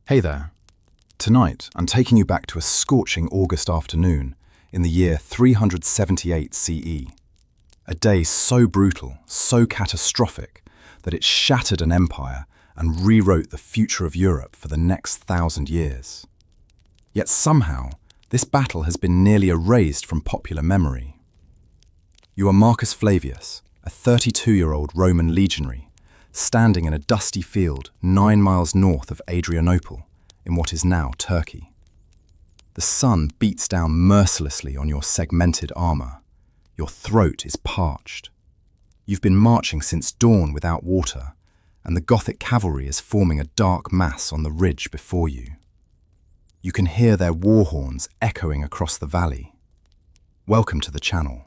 Hey there. Tonight, I'm taking you back to a scorching August afternoon in the year 378 CE. A day so brutal, so catastrophic, that it shattered an empire and rewrote the future of Europe for the next 1,000 years. Yet somehow, this battle has been nearly erased from popular memory. You are Marcus Flavius, a 32-year-old Roman legionary, standing in a dusty field 9 miles north of Adrianople, in what is now Turkey. The sun beats down mercilessly on your segmented armor. Your throat is parched. You've been marching since dawn without water, and the Gothic cavalry is forming a dark mass on the ridge before you. You can hear their war horns echoing across the valley. Welcome to the channel.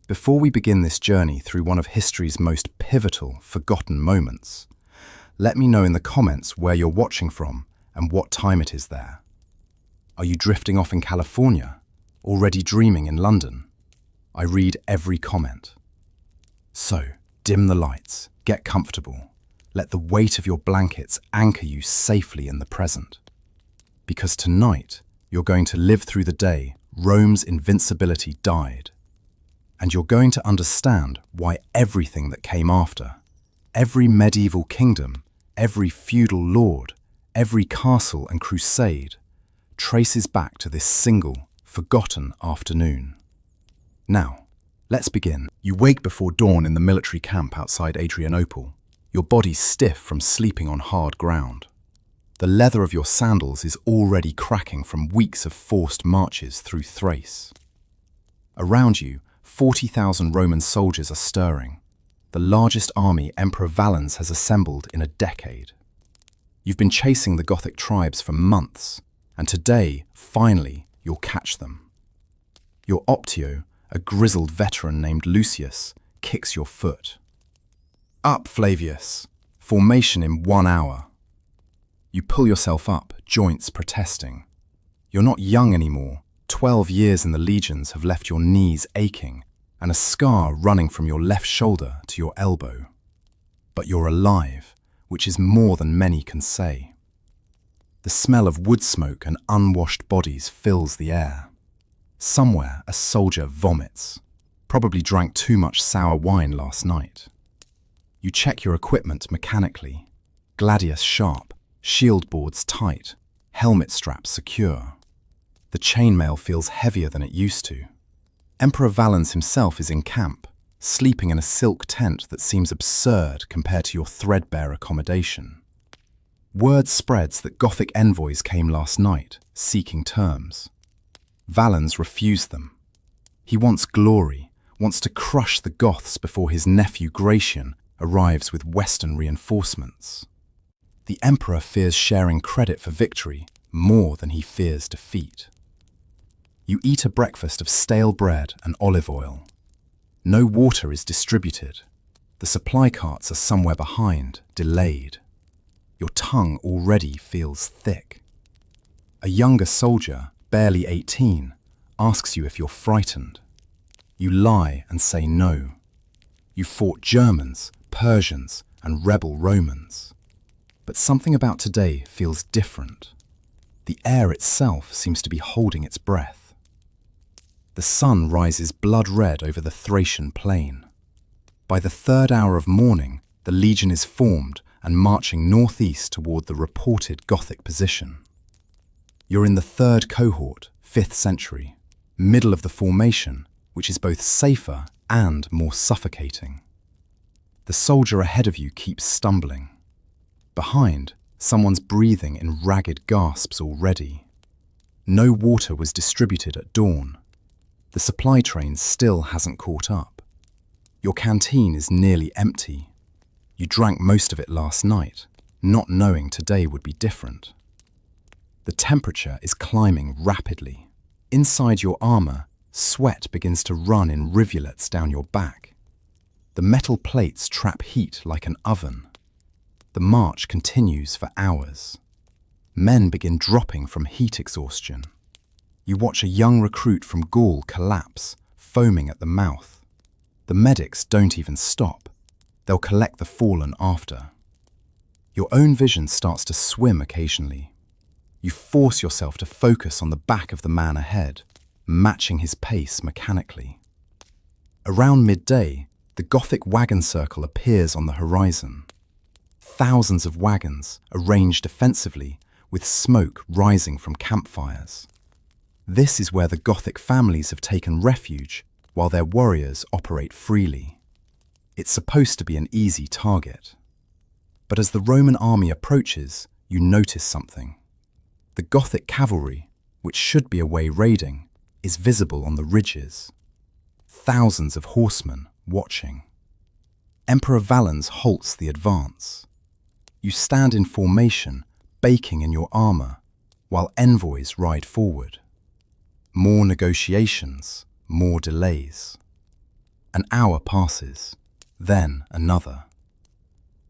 Before we begin this journey through one of history's most pivotal, forgotten moments, let me know in the comments where you're watching from and what time it is there. Are you drifting off in California? Already dreaming in London? I read every comment. So, dim the lights, get comfortable. Let the weight of your blankets anchor you safely in the present. Because tonight, you're going to live through the day Rome's invincibility died. And you're going to understand why everything that came after, every medieval kingdom, every feudal lord, every castle and crusade, traces back to this single, forgotten afternoon. Now, let's begin. You wake before dawn in the military camp outside Adrianople, your body stiff from sleeping on hard ground. The leather of your sandals is already cracking from weeks of forced marches through Thrace. Around you, 40,000 Roman soldiers are stirring, the largest army Emperor Valens has assembled in a decade. You've been chasing the Gothic tribes for months, and today, finally, you'll catch them. Your Optio, a grizzled veteran named Lucius, kicks your foot. Up, Flavius! Formation in 1 hour. You pull yourself up, joints protesting. You're not young anymore. 12 years in the legions have left your knees aching and a scar running from your left shoulder to your elbow. But you're alive, which is more than many can say. The smell of wood smoke and unwashed bodies fills the air. Somewhere a soldier vomits, probably drank too much sour wine last night. You check your equipment mechanically. Gladius sharp, shield boards tight, helmet straps secure. The chainmail feels heavier than it used to. Emperor Valens himself is in camp, sleeping in a silk tent that seems absurd compared to your threadbare accommodation. Word spreads that Gothic envoys came last night, seeking terms. Valens refused them. He wants glory, wants to crush the Goths before his nephew Gratian arrives with Western reinforcements. The emperor fears sharing credit for victory more than he fears defeat. You eat a breakfast of stale bread and olive oil. No water is distributed. The supply carts are somewhere behind, delayed. Your tongue already feels thick. A younger soldier, barely 18, asks you if you're frightened. You lie and say no. You fought Germans, Persians, and rebel Romans. But something about today feels different. The air itself seems to be holding its breath. The sun rises blood red over the Thracian plain. By the 3rd hour of morning, the legion is formed and marching northeast toward the reported Gothic position. You're in the 3rd cohort, 5th century, middle of the formation, which is both safer and more suffocating. The soldier ahead of you keeps stumbling. Behind, someone's breathing in ragged gasps already. No water was distributed at dawn. The supply train still hasn't caught up. Your canteen is nearly empty. You drank most of it last night, not knowing today would be different. The temperature is climbing rapidly. Inside your armor, sweat begins to run in rivulets down your back. The metal plates trap heat like an oven. The march continues for hours. Men begin dropping from heat exhaustion. You watch a young recruit from Gaul collapse, foaming at the mouth. The medics don't even stop. They'll collect the fallen after. Your own vision starts to swim occasionally, You force yourself to focus on the back of the man ahead, matching his pace mechanically. Around midday, the Gothic wagon circle appears on the horizon. Thousands of wagons arranged defensively, with smoke rising from campfires. This is where the Gothic families have taken refuge, while their warriors operate freely. It's supposed to be an easy target. But as the Roman army approaches, you notice something. The Gothic cavalry, which should be away raiding, is visible on the ridges. Thousands of horsemen watching. Emperor Valens halts the advance. You stand in formation, baking in your armor, while envoys ride forward. More negotiations, more delays. An hour passes, then another.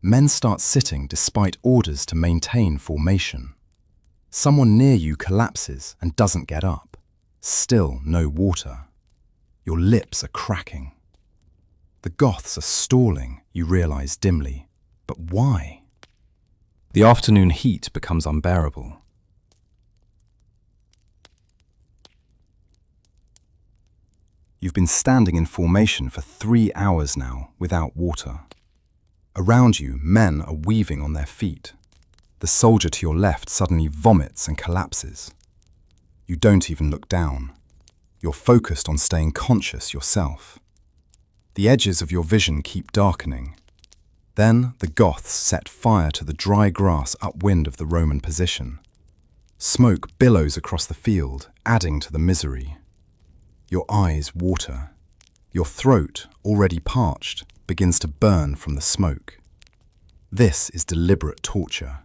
Men start sitting despite orders to maintain formation. Someone near you collapses and doesn't get up. Still no water. Your lips are cracking. The Goths are stalling, you realize dimly. But why? The afternoon heat becomes unbearable. You've been standing in formation for 3 hours now without water. Around you, men are weaving on their feet. The soldier to your left suddenly vomits and collapses. You don't even look down. You're focused on staying conscious yourself. The edges of your vision keep darkening. Then the Goths set fire to the dry grass upwind of the Roman position. Smoke billows across the field, adding to the misery. Your eyes water. Your throat, already parched, begins to burn from the smoke. This is deliberate torture.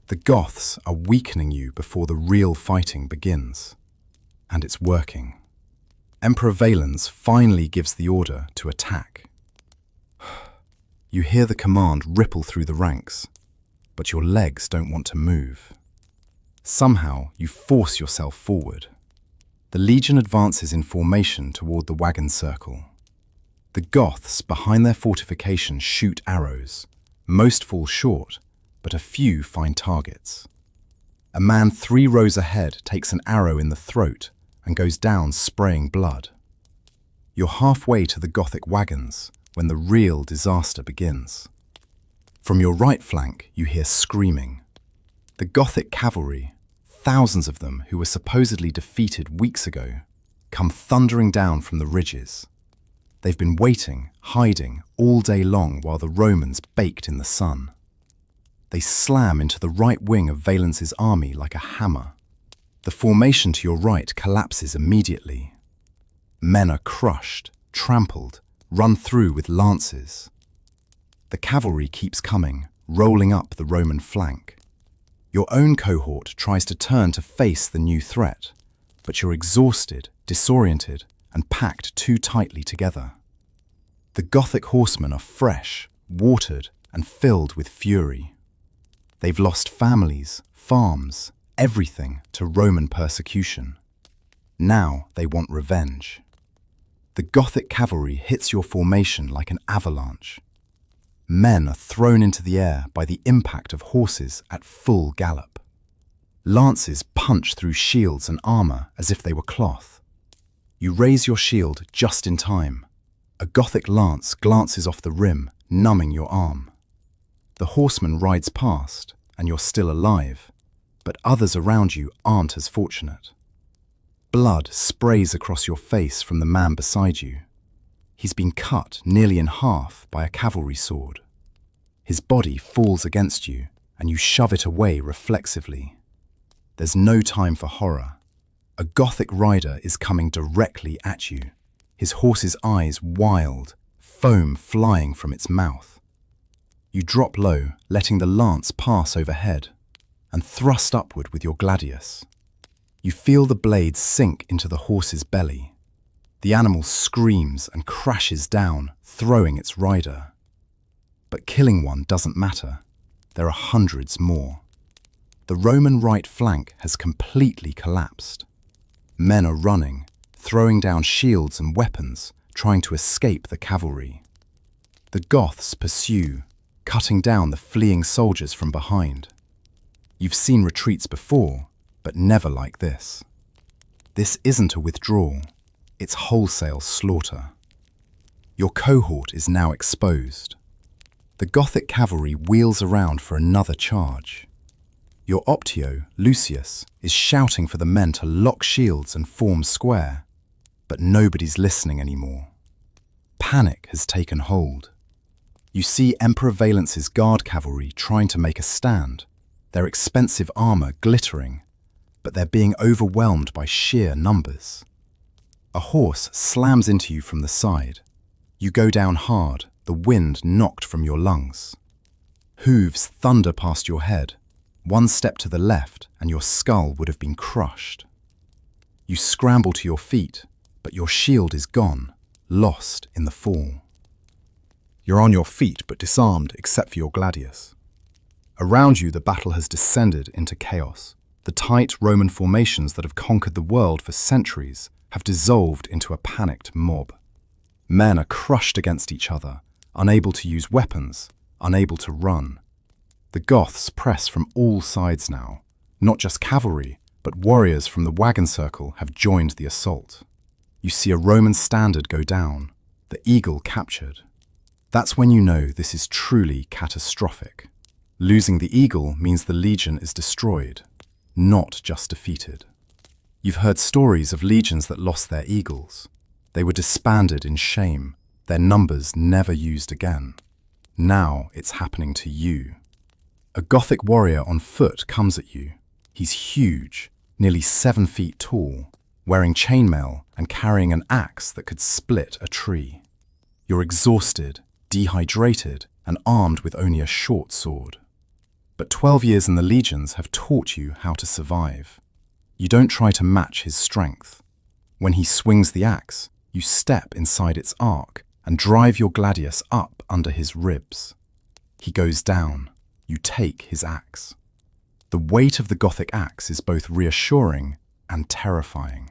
The Goths are weakening you before the real fighting begins. And it's working. Emperor Valens finally gives the order to attack. You hear the command ripple through the ranks, but your legs don't want to move. Somehow, you force yourself forward. The legion advances in formation toward the wagon circle. The Goths behind their fortification shoot arrows. Most fall short, but a few find targets. A man 3 rows ahead takes an arrow in the throat and goes down spraying blood. You're halfway to the Gothic wagons when the real disaster begins. From your right flank, you hear screaming. The Gothic cavalry, thousands of them who were supposedly defeated weeks ago, come thundering down from the ridges. They've been waiting, hiding, all day long while the Romans baked in the sun. They slam into the right wing of Valens's army like a hammer. The formation to your right collapses immediately. Men are crushed, trampled, run through with lances. The cavalry keeps coming, rolling up the Roman flank. Your own cohort tries to turn to face the new threat, but you're exhausted, disoriented, and packed too tightly together. The Gothic horsemen are fresh, watered, and filled with fury. They've lost families, farms, everything to Roman persecution. Now they want revenge. The Gothic cavalry hits your formation like an avalanche. Men are thrown into the air by the impact of horses at full gallop. Lances punch through shields and armor as if they were cloth. You raise your shield just in time. A Gothic lance glances off the rim, numbing your arm. The horseman rides past, and you're still alive, but others around you aren't as fortunate. Blood sprays across your face from the man beside you. He's been cut nearly in half by a cavalry sword. His body falls against you, and you shove it away reflexively. There's no time for horror. A Gothic rider is coming directly at you, his horse's eyes wild, foam flying from its mouth. You drop low, letting the lance pass overhead, and thrust upward with your gladius. You feel the blade sink into the horse's belly. The animal screams and crashes down, throwing its rider. But killing one doesn't matter. There are hundreds more. The Roman right flank has completely collapsed. Men are running, throwing down shields and weapons, trying to escape the cavalry. The Goths pursue, cutting down the fleeing soldiers from behind. You've seen retreats before, but never like this. This isn't a withdrawal, it's wholesale slaughter. Your cohort is now exposed. The Gothic cavalry wheels around for another charge. Your Optio, Lucius, is shouting for the men to lock shields and form square, but nobody's listening anymore. Panic has taken hold. You see Emperor Valence's guard cavalry trying to make a stand, their expensive armor glittering, but they're being overwhelmed by sheer numbers. A horse slams into you from the side. You go down hard, the wind knocked from your lungs. Hooves thunder past your head. One step to the left and your skull would have been crushed. You scramble to your feet, but your shield is gone, lost in the fall. You're on your feet but disarmed except for your gladius. Around you the battle has descended into chaos. The tight Roman formations that have conquered the world for centuries have dissolved into a panicked mob. Men are crushed against each other, unable to use weapons, unable to run. The Goths press from all sides now. Not just cavalry, but warriors from the wagon circle have joined the assault. You see a Roman standard go down, the eagle captured. That's when you know this is truly catastrophic. Losing the eagle means the legion is destroyed, not just defeated. You've heard stories of legions that lost their eagles. They were disbanded in shame, their numbers never used again. Now it's happening to you. A Gothic warrior on foot comes at you. He's huge, nearly 7 feet tall, wearing chainmail and carrying an axe that could split a tree. You're exhausted, dehydrated, and armed with only a short sword. But 12 years in the legions have taught you how to survive. You don't try to match his strength. When he swings the axe, you step inside its arc and drive your gladius up under his ribs. He goes down. You take his axe. The weight of the Gothic axe is both reassuring and terrifying.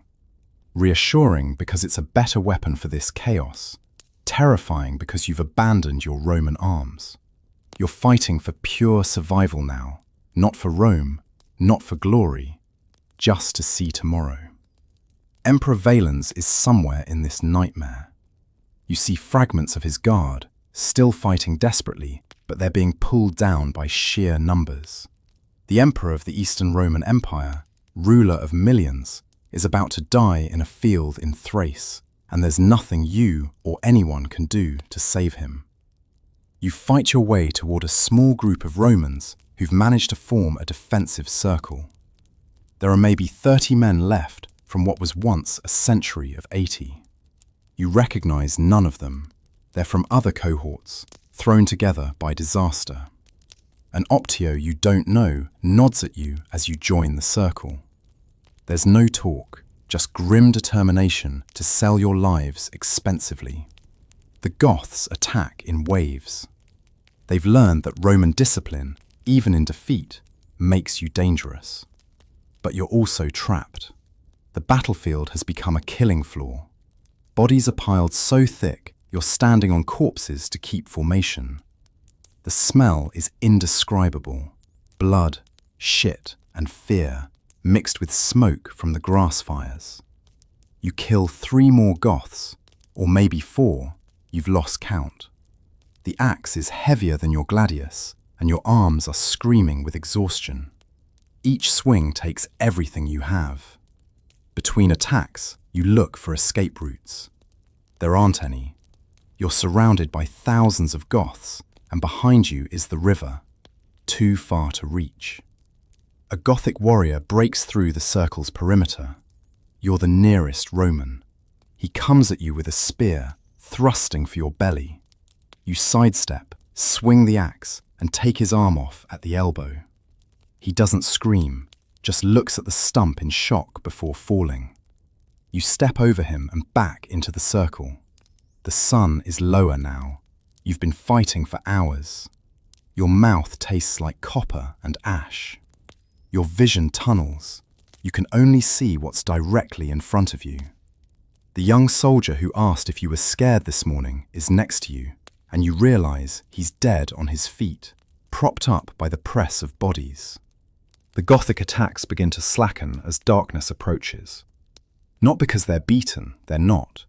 Reassuring because it's a better weapon for this chaos. Terrifying because you've abandoned your Roman arms. You're fighting for pure survival now, not for Rome, not for glory, just to see tomorrow. Emperor Valens is somewhere in this nightmare. You see fragments of his guard, still fighting desperately, but they're being pulled down by sheer numbers. The Emperor of the Eastern Roman Empire, ruler of millions, is about to die in a field in Thrace, and there's nothing you or anyone can do to save him. You fight your way toward a small group of Romans who've managed to form a defensive circle. There are maybe 30 men left from what was once a century of 80. You recognize none of them. They're from other cohorts, thrown together by disaster. An Optio you don't know nods at you as you join the circle. There's no talk, just grim determination to sell your lives expensively. The Goths attack in waves. They've learned that Roman discipline, even in defeat, makes you dangerous. But you're also trapped. The battlefield has become a killing floor. Bodies are piled so thick, you're standing on corpses to keep formation. The smell is indescribable. Blood, shit, and fear, mixed with smoke from the grass fires. You kill 3 more Goths, or maybe 4, you've lost count. The axe is heavier than your gladius, and your arms are screaming with exhaustion. Each swing takes everything you have. Between attacks, you look for escape routes. There aren't any. You're surrounded by thousands of Goths, and behind you is the river, too far to reach. A Gothic warrior breaks through the circle's perimeter. You're the nearest Roman. He comes at you with a spear, thrusting for your belly. You sidestep, swing the axe, and take his arm off at the elbow. He doesn't scream, just looks at the stump in shock before falling. You step over him and back into the circle. The sun is lower now. You've been fighting for hours. Your mouth tastes like copper and ash. Your vision tunnels. You can only see what's directly in front of you. The young soldier who asked if you were scared this morning is next to you, and you realize he's dead on his feet, propped up by the press of bodies. The Gothic attacks begin to slacken as darkness approaches. Not because they're beaten, they're not,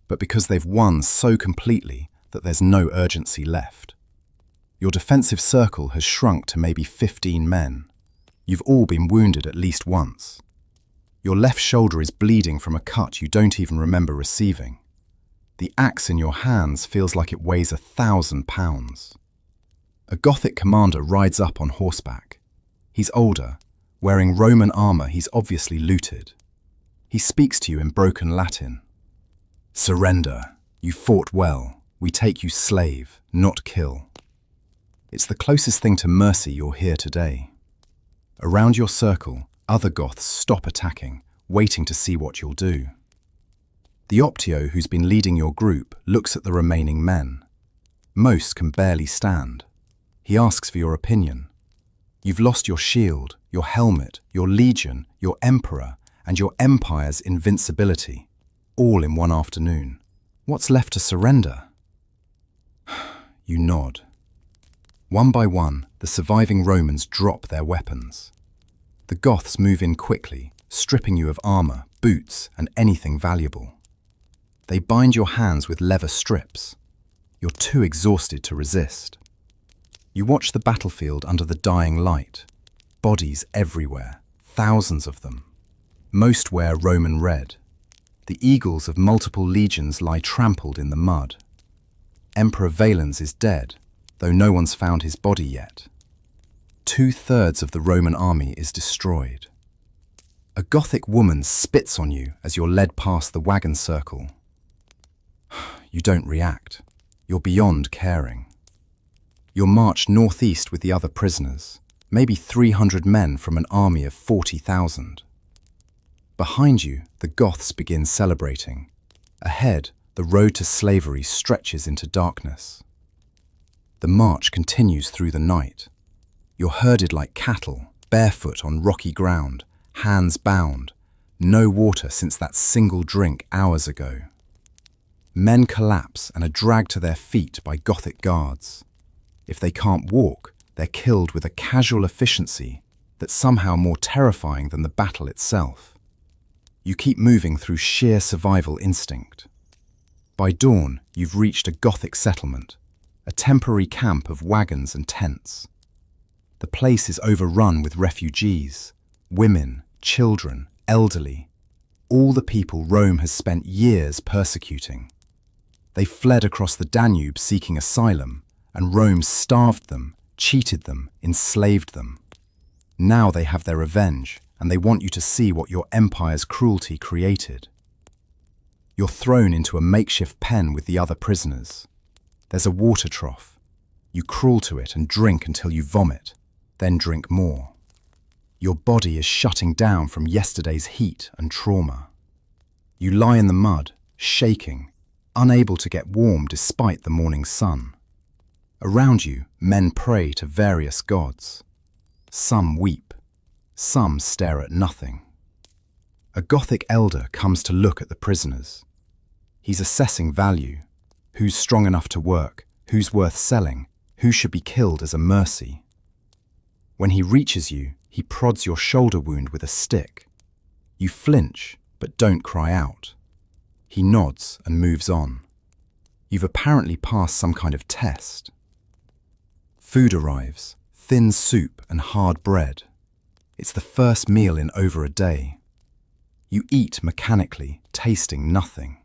but because they've won so completely that there's no urgency left. Your defensive circle has shrunk to maybe 15 men. You've all been wounded at least once. Your left shoulder is bleeding from a cut you don't even remember receiving. The axe in your hands feels like it weighs 1,000 pounds. A Gothic commander rides up on horseback. He's older, wearing Roman armor he's obviously looted. He speaks to you in broken Latin. "Surrender. You fought well. We take you slave, not kill." It's the closest thing to mercy you'll hear today. Around your circle, other Goths stop attacking, waiting to see what you'll do. The Optio, who's been leading your group, looks at the remaining men. Most can barely stand. He asks for your opinion. You've lost your shield, your helmet, your legion, your emperor, and your empire's invincibility, all in one afternoon. What's left to surrender? You nod. One by one, the surviving Romans drop their weapons. The Goths move in quickly, stripping you of armor, boots, and anything valuable. They bind your hands with leather strips. You're too exhausted to resist. You watch the battlefield under the dying light. Bodies everywhere, thousands of them. Most wear Roman red. The eagles of multiple legions lie trampled in the mud. Emperor Valens is dead, though no one's found his body yet. 2/3 of the Roman army is destroyed. A Gothic woman spits on you as you're led past the wagon circle. You don't react. You're beyond caring. You're marched northeast with the other prisoners, maybe 300 men from an army of 40,000. Behind you, the Goths begin celebrating. Ahead, the road to slavery stretches into darkness. The march continues through the night. You're herded like cattle, barefoot on rocky ground, hands bound, no water since that single drink hours ago. Men collapse and are dragged to their feet by Gothic guards. If they can't walk, they're killed with a casual efficiency that's somehow more terrifying than the battle itself. You keep moving through sheer survival instinct. By dawn, you've reached a Gothic settlement, a temporary camp of wagons and tents. The place is overrun with refugees, women, children, elderly, all the people Rome has spent years persecuting. They fled across the Danube seeking asylum, and Rome starved them, cheated them, enslaved them. Now they have their revenge, and they want you to see what your empire's cruelty created. You're thrown into a makeshift pen with the other prisoners. There's a water trough. You crawl to it and drink until you vomit, then drink more. Your body is shutting down from yesterday's heat and trauma. You lie in the mud, shaking, unable to get warm despite the morning sun. Around you, men pray to various gods. Some weep, some stare at nothing. A Gothic elder comes to look at the prisoners. He's assessing value, who's strong enough to work, who's worth selling, who should be killed as a mercy. When he reaches you, he prods your shoulder wound with a stick. You flinch, but don't cry out. He nods and moves on. You've apparently passed some kind of test. Food arrives, thin soup and hard bread. It's the first meal in over a day. You eat mechanically, tasting nothing.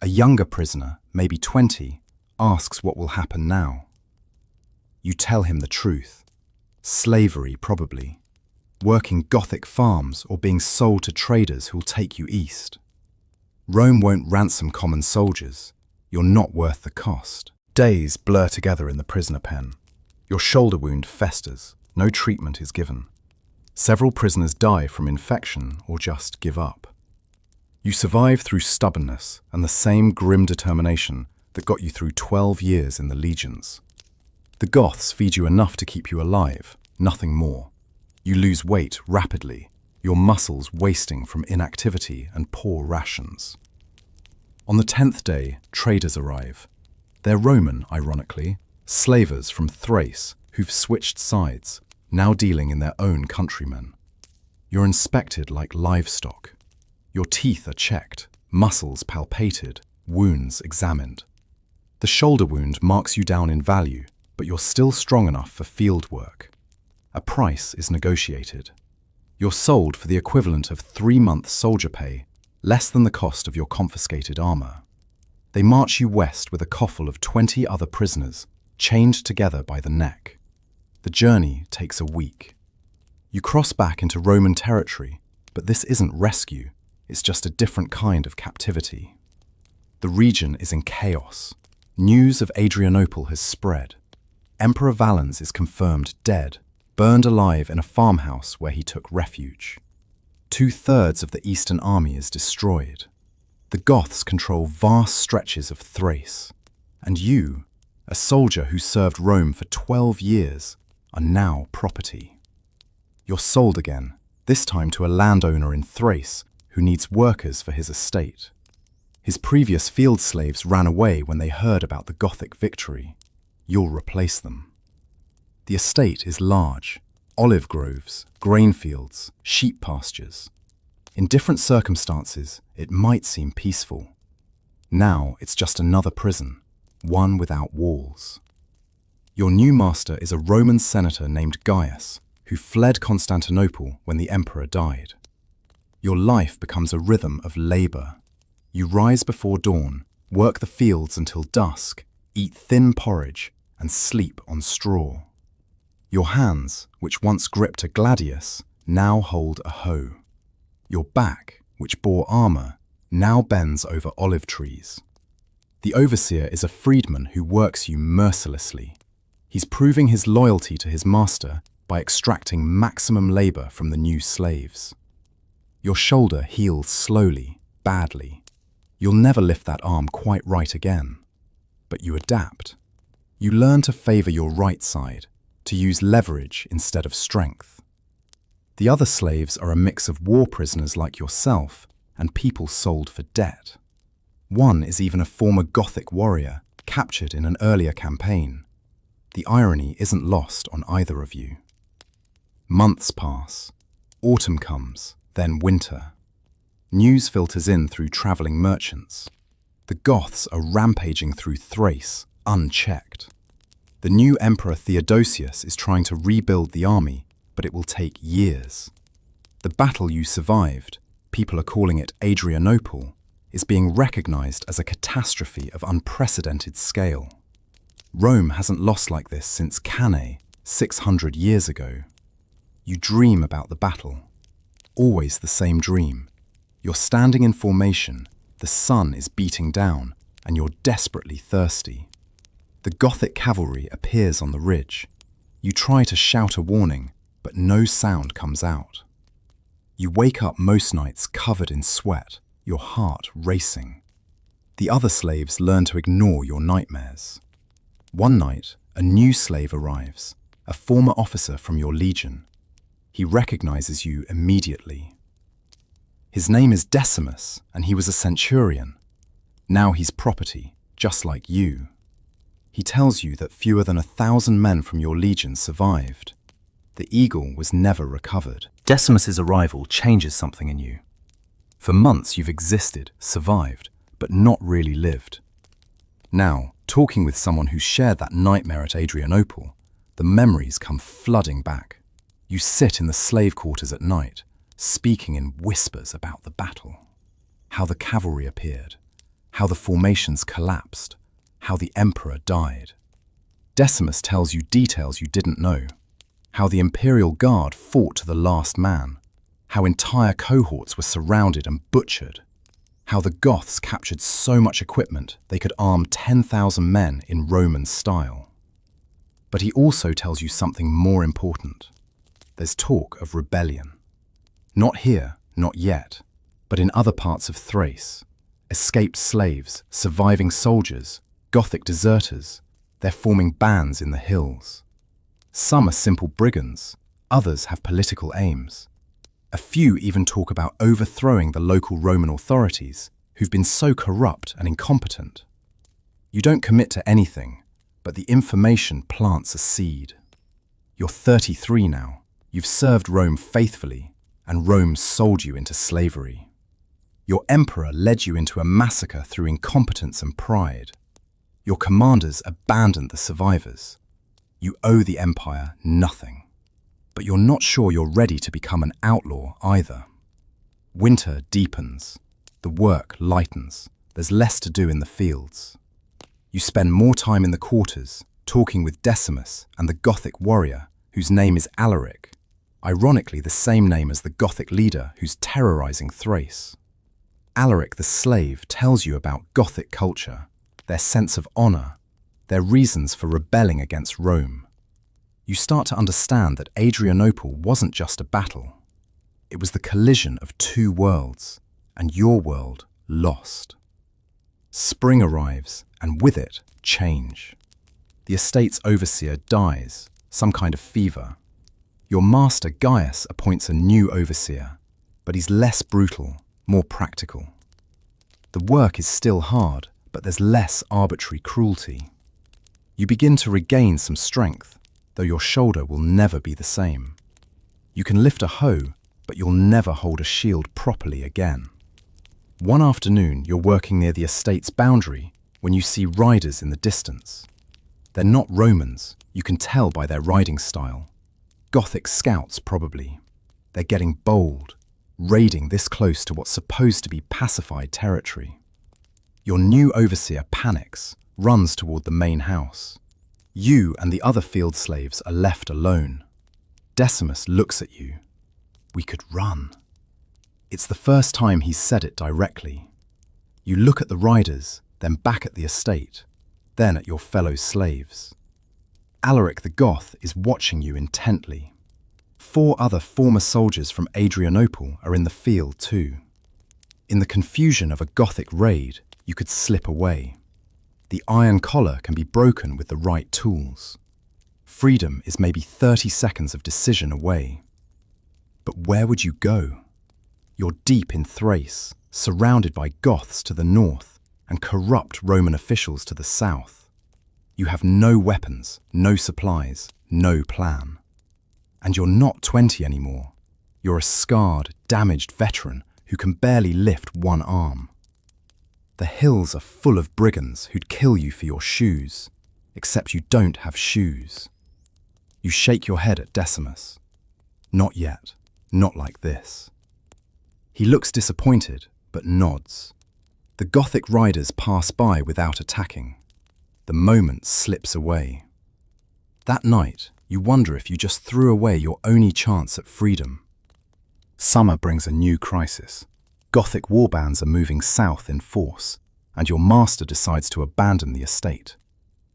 A younger prisoner, maybe 20, asks what will happen now. You tell him the truth. Slavery, probably. Working Gothic farms or being sold to traders who'll take you east. Rome won't ransom common soldiers. You're not worth the cost. Days blur together in the prisoner pen. Your shoulder wound festers. No treatment is given. Several prisoners die from infection or just give up. You survive through stubbornness and the same grim determination that got you through 12 years in the legions. The Goths feed you enough to keep you alive, nothing more. You lose weight rapidly, your muscles wasting from inactivity and poor rations. On the 10th day, traders arrive. They're Roman, ironically, slavers from Thrace who've switched sides, now dealing in their own countrymen. You're inspected like livestock. Your teeth are checked, muscles palpated, wounds examined. The shoulder wound marks you down in value, but you're still strong enough for field work. A price is negotiated. You're sold for the equivalent of 3 months' soldier pay, less than the cost of your confiscated armor. They march you west with a coffle of 20 other prisoners, chained together by the neck. The journey takes a week. You cross back into Roman territory, but this isn't rescue, it's just a different kind of captivity. The region is in chaos. News of Adrianople has spread. Emperor Valens is confirmed dead, burned alive in a farmhouse where he took refuge. 2/3 of the Eastern army is destroyed. The Goths control vast stretches of Thrace, and you, a soldier who served Rome for 12 years, are now property. You're sold again, this time to a landowner in Thrace who needs workers for his estate. His previous field slaves ran away when they heard about the Gothic victory. You'll replace them. The estate is large: olive groves, grain fields, sheep pastures. In different circumstances, it might seem peaceful. Now it's just another prison, one without walls. Your new master is a Roman senator named Gaius, who fled Constantinople when the emperor died. Your life becomes a rhythm of labor. You rise before dawn, work the fields until dusk, eat thin porridge, and sleep on straw. Your hands, which once gripped a gladius, now hold a hoe. Your back, which bore armor, now bends over olive trees. The overseer is a freedman who works you mercilessly. He's proving his loyalty to his master by extracting maximum labor from the new slaves. Your shoulder heals slowly, badly. You'll never lift that arm quite right again. But you adapt. You learn to favor your right side, to use leverage instead of strength. The other slaves are a mix of war prisoners like yourself and people sold for debt. One is even a former Gothic warrior, captured in an earlier campaign. The irony isn't lost on either of you. Months pass. Autumn comes, then winter. News filters in through traveling merchants. The Goths are rampaging through Thrace, unchecked. The new Emperor Theodosius is trying to rebuild the army, but it will take years. The battle you survived, people are calling it Adrianople, is being recognized as a catastrophe of unprecedented scale. Rome hasn't lost like this since Cannae, 600 years ago. You dream about the battle. Always the same dream. You're standing in formation, the sun is beating down, and you're desperately thirsty. The Gothic cavalry appears on the ridge. You try to shout a warning, but no sound comes out. You wake up most nights covered in sweat, your heart racing. The other slaves learn to ignore your nightmares. One night, a new slave arrives, a former officer from your legion. He recognizes you immediately. His name is Decimus, and he was a centurion. Now he's property, just like you. He tells you that fewer than 1,000 men from your legion survived. The eagle was never recovered. Decimus's arrival changes something in you. For months you've existed, survived, but not really lived. Now, talking with someone who shared that nightmare at Adrianople, the memories come flooding back. You sit in the slave quarters at night, speaking in whispers about the battle. How the cavalry appeared, how the formations collapsed, how the emperor died. Decimus tells you details you didn't know. How the imperial guard fought to the last man. How entire cohorts were surrounded and butchered. How the Goths captured so much equipment they could arm 10,000 men in Roman style. But he also tells you something more important. There's talk of rebellion. Not here, not yet, but in other parts of Thrace. Escaped slaves, surviving soldiers, Gothic deserters, they're forming bands in the hills. Some are simple brigands, others have political aims. A few even talk about overthrowing the local Roman authorities, who've been so corrupt and incompetent. You don't commit to anything, but the information plants a seed. You're 33 now. You've served Rome faithfully, and Rome sold you into slavery. Your emperor led you into a massacre through incompetence and pride. Your commanders abandoned the survivors. You owe the empire nothing. But you're not sure you're ready to become an outlaw either. Winter deepens. The work lightens. There's less to do in the fields. You spend more time in the quarters, talking with Decimus and the Gothic warrior, whose name is Alaric, ironically the same name as the Gothic leader who's terrorizing Thrace. Alaric the slave tells you about Gothic culture, their sense of honor, their reasons for rebelling against Rome. You start to understand that Adrianople wasn't just a battle. It was the collision of two worlds, and your world lost. Spring arrives, and with it, change. The estate's overseer dies, some kind of fever. Your master Gaius appoints a new overseer, but he's less brutal, more practical. The work is still hard, but there's less arbitrary cruelty. You begin to regain some strength, though your shoulder will never be the same. You can lift a hoe, but you'll never hold a shield properly again. One afternoon, you're working near the estate's boundary when you see riders in the distance. They're not Romans, you can tell by their riding style. Gothic scouts, probably. They're getting bold, raiding this close to what's supposed to be pacified territory. Your new overseer panics, runs toward the main house. You and the other field slaves are left alone. Decimus looks at you. We could run. It's the first time he's said it directly. You look at the riders, then back at the estate, then at your fellow slaves. Alaric the Goth is watching you intently. 4 other former soldiers from Adrianople are in the field too. In the confusion of a Gothic raid, you could slip away. The iron collar can be broken with the right tools. Freedom is maybe 30 seconds of decision away. But where would you go? You're deep in Thrace, surrounded by Goths to the north and corrupt Roman officials to the south. You have no weapons, no supplies, no plan. And you're not 20 anymore. You're a scarred, damaged veteran who can barely lift one arm. The hills are full of brigands who'd kill you for your shoes, except you don't have shoes. You shake your head at Decimus. Not yet, not like this. He looks disappointed, but nods. The Gothic riders pass by without attacking. The moment slips away. That night, you wonder if you just threw away your only chance at freedom. Summer brings a new crisis. Gothic warbands are moving south in force, and your master decides to abandon the estate.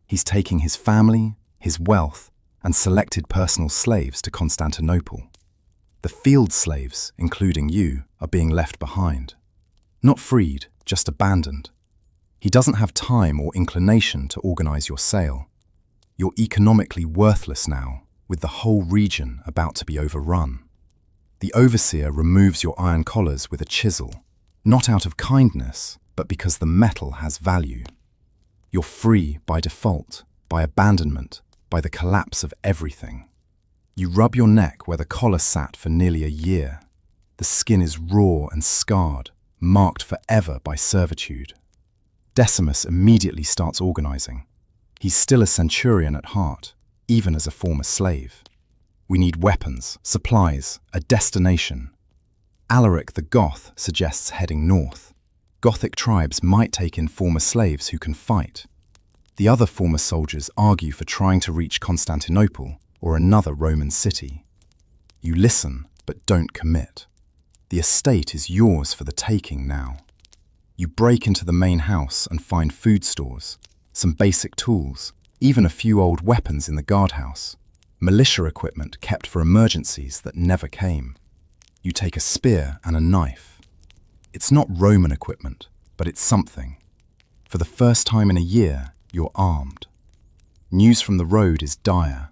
He's taking his family, his wealth, and selected personal slaves to Constantinople. The field slaves, including you, are being left behind. Not freed, just abandoned. He doesn't have time or inclination to organize your sale. You're economically worthless now, with the whole region about to be overrun. The overseer removes your iron collars with a chisel, not out of kindness, but because the metal has value. You're free by default, by abandonment, by the collapse of everything. You rub your neck where the collar sat for nearly a year. The skin is raw and scarred, marked forever by servitude. Decimus immediately starts organizing. He's still a centurion at heart, even as a former slave. We need weapons, supplies, a destination. Alaric the Goth suggests heading north. Gothic tribes might take in former slaves who can fight. The other former soldiers argue for trying to reach Constantinople or another Roman city. You listen, but don't commit. The estate is yours for the taking now. You break into the main house and find food stores, some basic tools, even a few old weapons in the guardhouse, militia equipment kept for emergencies that never came. You take a spear and a knife. It's not Roman equipment, but it's something. For the first time in a year, you're armed. News from the road is dire.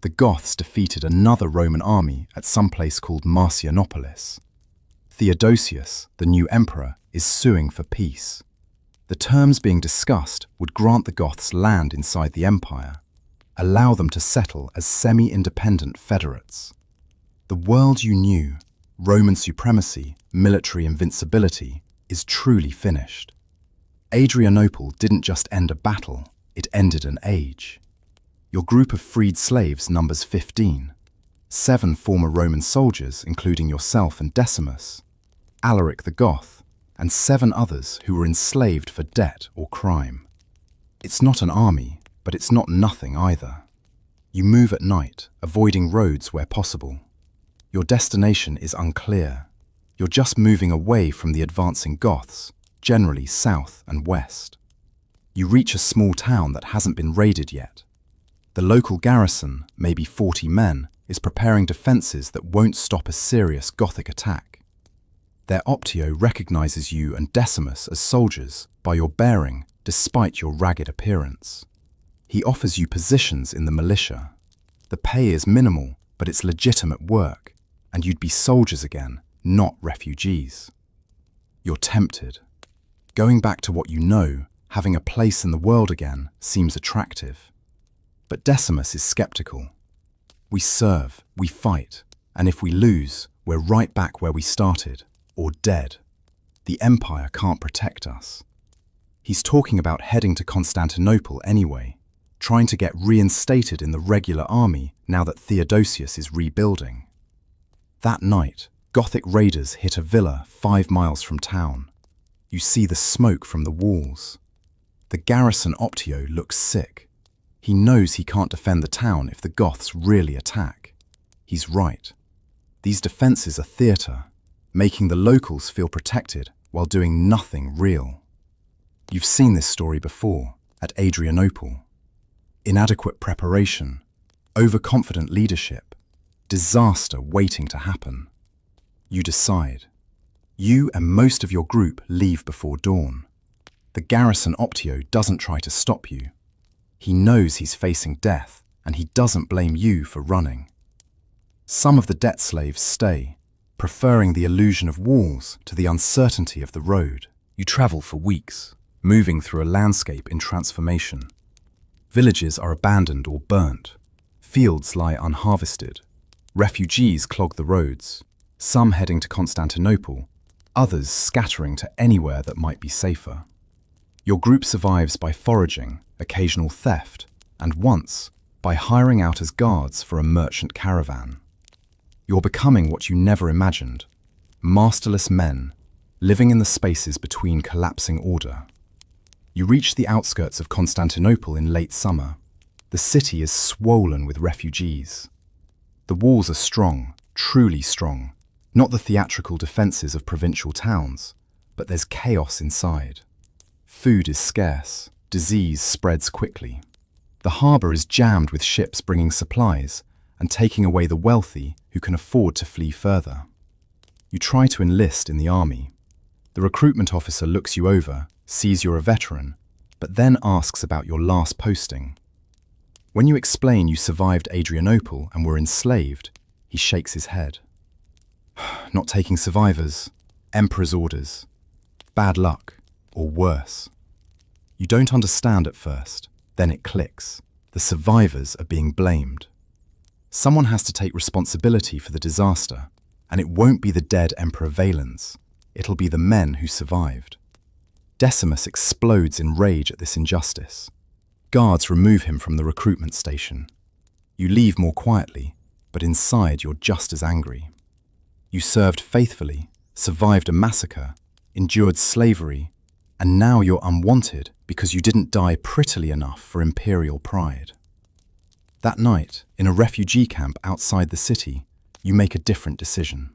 The Goths defeated another Roman army at some place called Marcianopolis. Theodosius, the new emperor, is suing for peace. The terms being discussed would grant the Goths land inside the empire. allow them to settle as semi-independent federates. The world you knew, Roman supremacy, military invincibility, is truly finished. Adrianople didn't just end a battle, it ended an age. Your group of freed slaves numbers 15. 7 former Roman soldiers, including yourself and Decimus, Alaric the Goth, and 7 others who were enslaved for debt or crime. It's not an army, but it's not nothing either. You move at night, avoiding roads where possible. Your destination is unclear. You're just moving away from the advancing Goths, generally south and west. You reach a small town that hasn't been raided yet. The local garrison, maybe 40 men, is preparing defences that won't stop a serious Gothic attack. Their Optio recognizes you and Decimus as soldiers by your bearing, despite your ragged appearance. He offers you positions in the militia. The pay is minimal, but it's legitimate work, and you'd be soldiers again, not refugees. You're tempted. Going back to what you know, having a place in the world again, seems attractive. But Decimus is skeptical. We serve, we fight, and if we lose, we're right back where we started, or dead. The Empire can't protect us. He's talking about heading to Constantinople anyway, trying to get reinstated in the regular army now that Theodosius is rebuilding. That night, Gothic raiders hit a villa 5 miles from town. You see the smoke from the walls. The garrison Optio looks sick. He knows he can't defend the town if the Goths really attack. He's right. These defences are theatre, making the locals feel protected while doing nothing real. You've seen this story before, at Adrianople. Inadequate preparation, overconfident leadership, disaster waiting to happen. You decide. You and most of your group leave before dawn. The garrison Optio doesn't try to stop you. He knows he's facing death, and he doesn't blame you for running. Some of the debt slaves stay, preferring the illusion of walls to the uncertainty of the road. You travel for weeks, moving through a landscape in transformation. Villages are abandoned or burnt. Fields lie unharvested. Refugees clog the roads, some heading to Constantinople, others scattering to anywhere that might be safer. Your group survives by foraging, occasional theft, and once, by hiring out as guards for a merchant caravan. You're becoming what you never imagined, masterless men, living in the spaces between collapsing order. You reach the outskirts of Constantinople in late summer. The city is swollen with refugees. The walls are strong, truly strong, not the theatrical defences of provincial towns, but there's chaos inside. Food is scarce, disease spreads quickly. The harbour is jammed with ships bringing supplies and taking away the wealthy who can afford to flee further. You try to enlist in the army. The recruitment officer looks you over, sees you're a veteran, but then asks about your last posting. When you explain you survived Adrianople and were enslaved, he shakes his head. Not taking survivors, Emperor's orders, bad luck, or worse. You don't understand at first, then it clicks. The survivors are being blamed. Someone has to take responsibility for the disaster, and it won't be the dead Emperor Valens. It'll be the men who survived. Decimus explodes in rage at this injustice. Guards remove him from the recruitment station. You leave more quietly, but inside you're just as angry. You served faithfully, survived a massacre, endured slavery, and now you're unwanted because you didn't die prettily enough for imperial pride. That night, in a refugee camp outside the city, you make a different decision.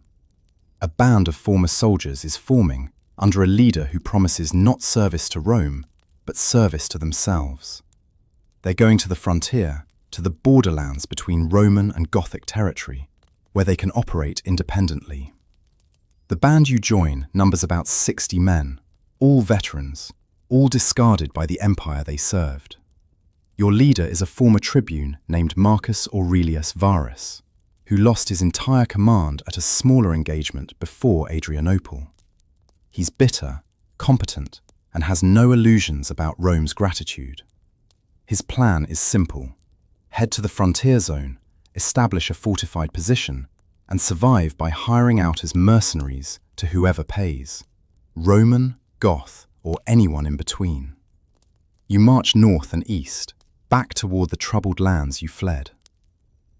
A band of former soldiers is forming under a leader who promises not service to Rome, but service to themselves. They're going to the frontier, to the borderlands between Roman and Gothic territory, where they can operate independently. The band you join numbers about 60 men, all veterans, all discarded by the empire they served. Your leader is a former tribune named Marcus Aurelius Varus, who lost his entire command at a smaller engagement before Adrianople. He's bitter, competent, and has no illusions about Rome's gratitude. His plan is simple: Head to the frontier zone, establish a fortified position, and survive by hiring out as mercenaries to whoever pays, Roman, Goth, or anyone in between. You march north and east, back toward the troubled lands you fled.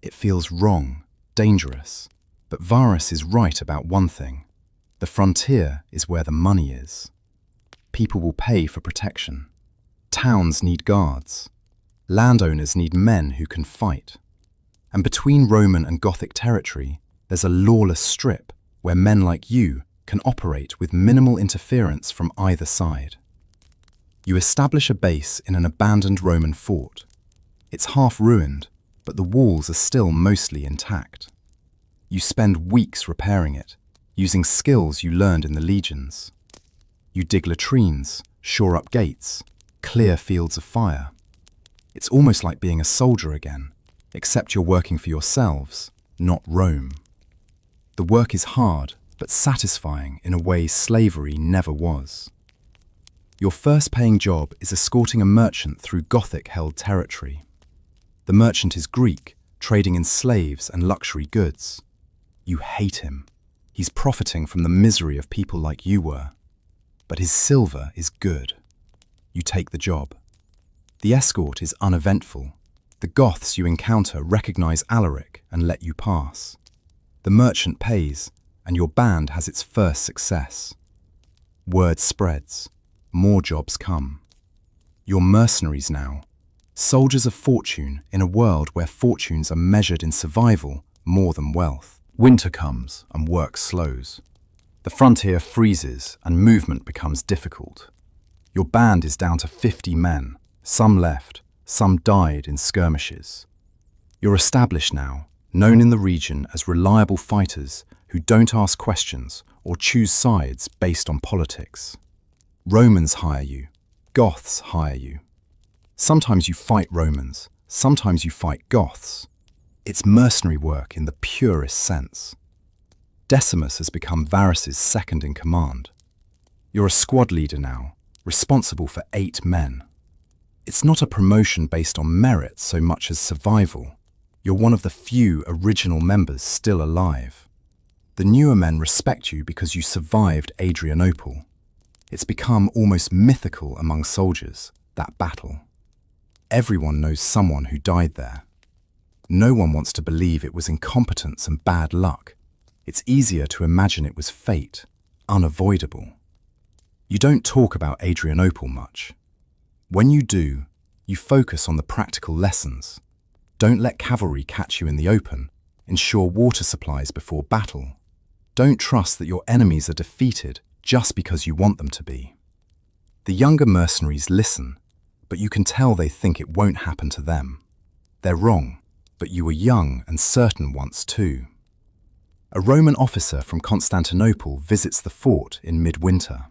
It feels wrong, dangerous, but Varus is right about one thing. The frontier is where the money is. People will pay for protection. Towns need guards. Landowners need men who can fight. And between Roman and Gothic territory, there's a lawless strip where men like you can operate with minimal interference from either side. You establish a base in an abandoned Roman fort. It's half ruined, but the walls are still mostly intact. You spend weeks repairing it, using skills you learned in the legions. You dig latrines, shore up gates, clear fields of fire. It's almost like being a soldier again, except you're working for yourselves, not Rome. The work is hard, but satisfying in a way slavery never was. Your first paying job is escorting a merchant through Gothic-held territory. The merchant is Greek, trading in slaves and luxury goods. You hate him. He's profiting from the misery of people like you were. But his silver is good. You take the job. The escort is uneventful. The Goths you encounter recognize Alaric and let you pass. The merchant pays, and your band has its first success. Word spreads. More jobs come. You're mercenaries now. Soldiers of fortune in a world where fortunes are measured in survival more than wealth. Winter comes and work slows. The frontier freezes and movement becomes difficult. Your band is down to 50 men. Some left, some died in skirmishes. You're established now, known in the region as reliable fighters who don't ask questions or choose sides based on politics. Romans hire you. Goths hire you. Sometimes you fight Romans, sometimes you fight Goths. It's mercenary work in the purest sense. Decimus has become Varus's second in command. You're a squad leader now, responsible for 8 men. It's not a promotion based on merit so much as survival. You're one of the few original members still alive. The newer men respect you because you survived Adrianople. It's become almost mythical among soldiers, that battle. Everyone knows someone who died there. No one wants to believe it was incompetence and bad luck. It's easier to imagine it was fate, unavoidable. You don't talk about Adrianople much. When you do, you focus on the practical lessons. Don't let cavalry catch you in the open. Ensure water supplies before battle. Don't trust that your enemies are defeated just because you want them to be. The younger mercenaries listen, but you can tell they think it won't happen to them. They're wrong, but you were young and certain once too. A Roman officer from Constantinople visits the fort in midwinter.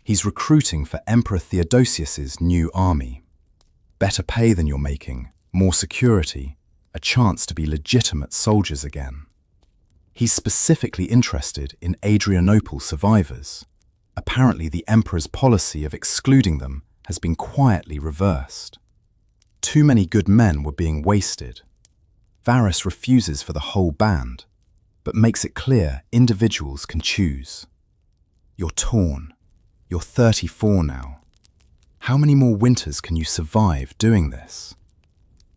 He's recruiting for Emperor Theodosius's new army. Better pay than you're making, more security, a chance to be legitimate soldiers again. He's specifically interested in Adrianople survivors. Apparently the emperor's policy of excluding them has been quietly reversed. Too many good men were being wasted. Varus refuses for the whole band, but makes it clear individuals can choose. You're torn. You're 34 now. How many more winters can you survive doing this?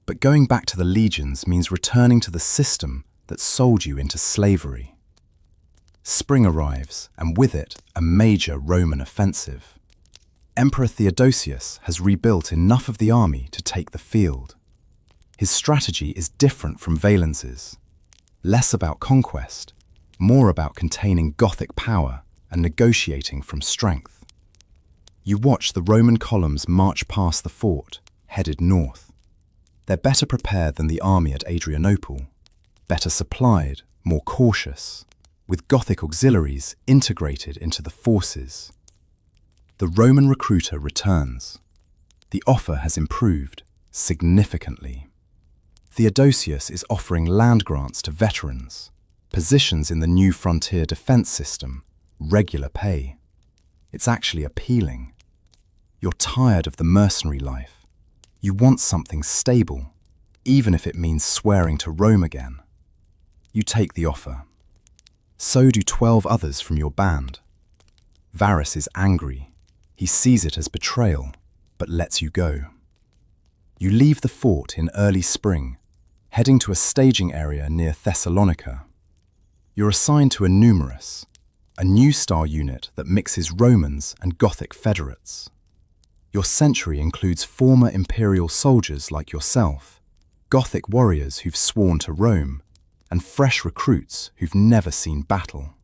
But going back to the legions means returning to the system that sold you into slavery. Spring arrives, and with it, a major Roman offensive. Emperor Theodosius has rebuilt enough of the army to take the field. His strategy is different from Valens's. Less about conquest, more about containing Gothic power and negotiating from strength. You watch the Roman columns march past the fort, headed north. They're better prepared than the army at Adrianople, better supplied, more cautious, with Gothic auxiliaries integrated into the forces. The Roman recruiter returns. The offer has improved significantly. Theodosius is offering land grants to veterans, positions in the new frontier defense system, regular pay. It's actually appealing. You're tired of the mercenary life. You want something stable, even if it means swearing to Rome again. You take the offer. So do 12 others from your band. Varus is angry. He sees it as betrayal, but lets you go. You leave the fort in early spring, heading to a staging area near Thessalonica. You're assigned to a numerus, a new star unit that mixes Romans and Gothic federates. Your century includes former imperial soldiers like yourself, Gothic warriors who've sworn to Rome, and fresh recruits who've never seen battle.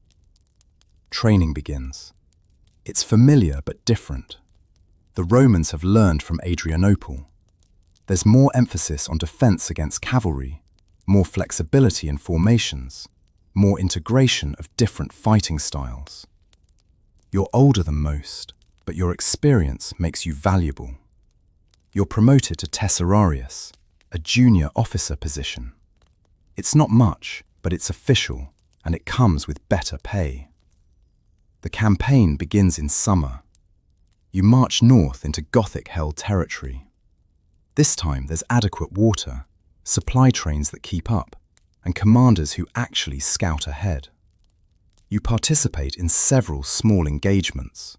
Training begins. It's familiar but different. The Romans have learned from Adrianople. There's more emphasis on defense against cavalry, more flexibility in formations, more integration of different fighting styles. You're older than most, but your experience makes you valuable. You're promoted to Tesserarius, a junior officer position. It's not much, but it's official, and it comes with better pay. The campaign begins in summer. You march north into Gothic-held territory. This time there's adequate water, supply trains that keep up, and commanders who actually scout ahead. You participate in several small engagements.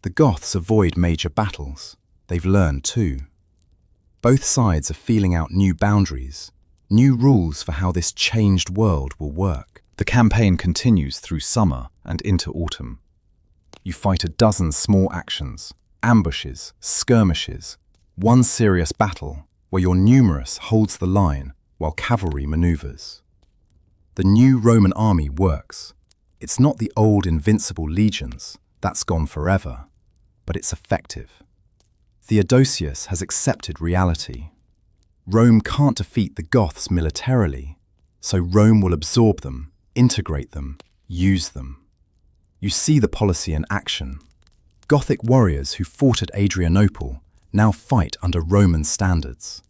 The Goths avoid major battles. They've learned too. Both sides are feeling out new boundaries, new rules for how this changed world will work. The campaign continues through summer and into autumn. You fight a dozen small actions, ambushes, skirmishes, one serious battle where your numerus holds the line while cavalry maneuvers. The new Roman army works. It's not the old invincible legions, that's gone forever, but it's effective. Theodosius has accepted reality. Rome can't defeat the Goths militarily, so Rome will absorb them, integrate them, use them. You see the policy in action. Gothic warriors who fought at Adrianople now fight under Roman standards.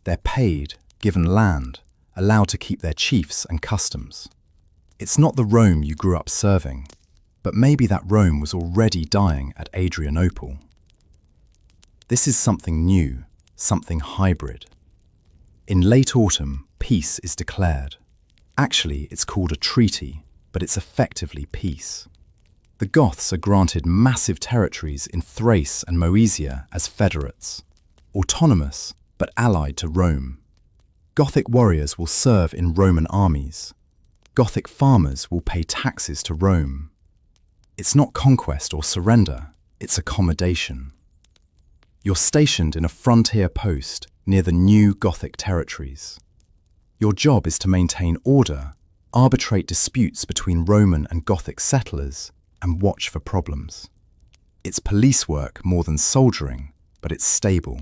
They're paid, given land, allowed to keep their chiefs and customs. It's not the Rome you grew up serving, but maybe that Rome was already dying at Adrianople. This is something new, something hybrid. In late autumn, peace is declared. Actually, it's called a treaty, but it's effectively peace. The Goths are granted massive territories in Thrace and Moesia as federates, autonomous but allied to Rome. Gothic warriors will serve in Roman armies. Gothic farmers will pay taxes to Rome. It's not conquest or surrender, it's accommodation. You're stationed in a frontier post near the new Gothic territories. Your job is to maintain order, arbitrate disputes between Roman and Gothic settlers, and watch for problems. It's police work more than soldiering, but it's stable.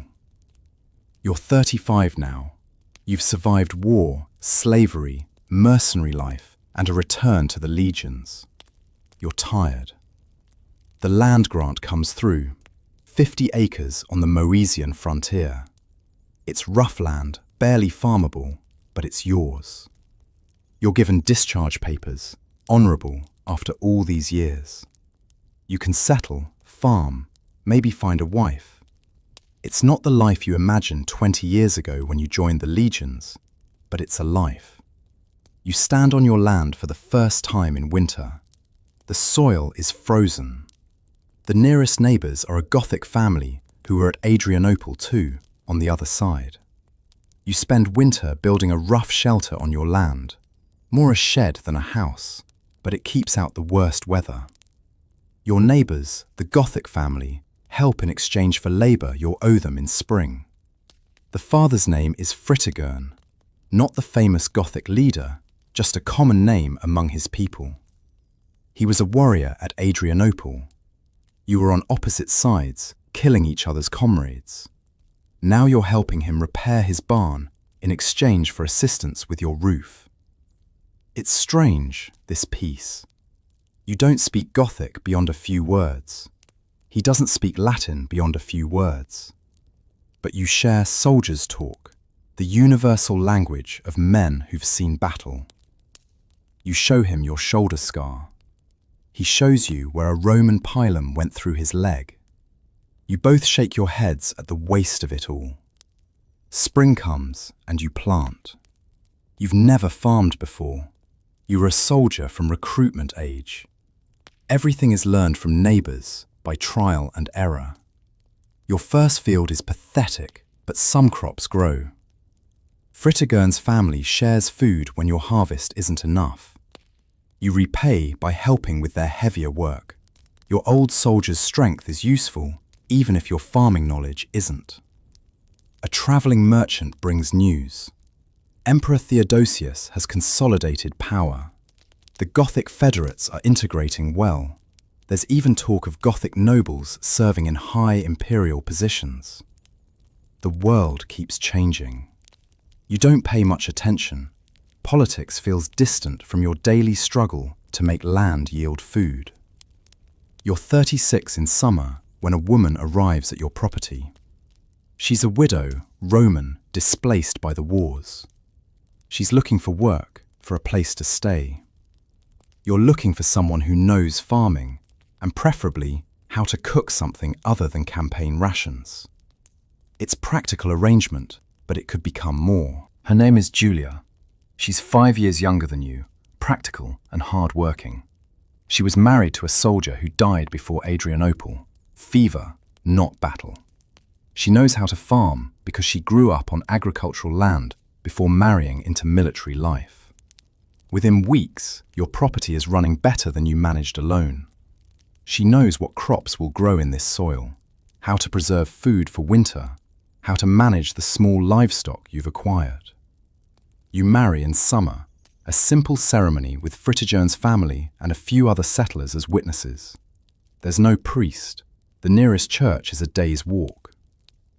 You're 35 now. You've survived war, slavery, mercenary life, and a return to the legions. You're tired. The land grant comes through, 50 acres on the Moesian frontier. It's rough land, barely farmable, but it's yours. You're given discharge papers, honourable after all these years. You can settle, farm, maybe find a wife. It's not the life you imagined 20 years ago when you joined the legions, but it's a life. You stand on your land for the first time in winter. The soil is frozen. The nearest neighbours are a Gothic family who are at Adrianople too, on the other side. You spend winter building a rough shelter on your land, more a shed than a house, but it keeps out the worst weather. Your neighbours, the Gothic family, help in exchange for labour you'll owe them in spring. The father's name is Fritigern, not the famous Gothic leader, just a common name among his people. He was a warrior at Adrianople. You were on opposite sides, killing each other's comrades. Now you're helping him repair his barn in exchange for assistance with your roof. It's strange, this peace. You don't speak Gothic beyond a few words. He doesn't speak Latin beyond a few words. But you share soldiers' talk, the universal language of men who've seen battle. You show him your shoulder scar. He shows you where a Roman pilum went through his leg. You both shake your heads at the waste of it all. Spring comes and you plant. You've never farmed before. You were a soldier from recruitment age. Everything is learned from neighbours by trial and error. Your first field is pathetic, but some crops grow. Fritigern's family shares food when your harvest isn't enough. You repay by helping with their heavier work. Your old soldier's strength is useful, even if your farming knowledge isn't. A travelling merchant brings news. Emperor Theodosius has consolidated power. The Gothic federates are integrating well. There's even talk of Gothic nobles serving in high imperial positions. The world keeps changing. You don't pay much attention. Politics feels distant from your daily struggle to make land yield food. You're 36 in summer when a woman arrives at your property. She's a widow, Roman, displaced by the wars. She's looking for work, for a place to stay. You're looking for someone who knows farming, and preferably how to cook something other than campaign rations. It's practical arrangement, but it could become more. Her name is Julia. She's 5 years younger than you, practical and hard-working. She was married to a soldier who died before Adrianople. Fever, not battle. She knows how to farm because she grew up on agricultural land before marrying into military life. Within weeks, your property is running better than you managed alone. She knows what crops will grow in this soil, how to preserve food for winter, how to manage the small livestock you've acquired. You marry in summer, a simple ceremony with Fritigern's family and a few other settlers as witnesses. There's no priest. The nearest church is a day's walk.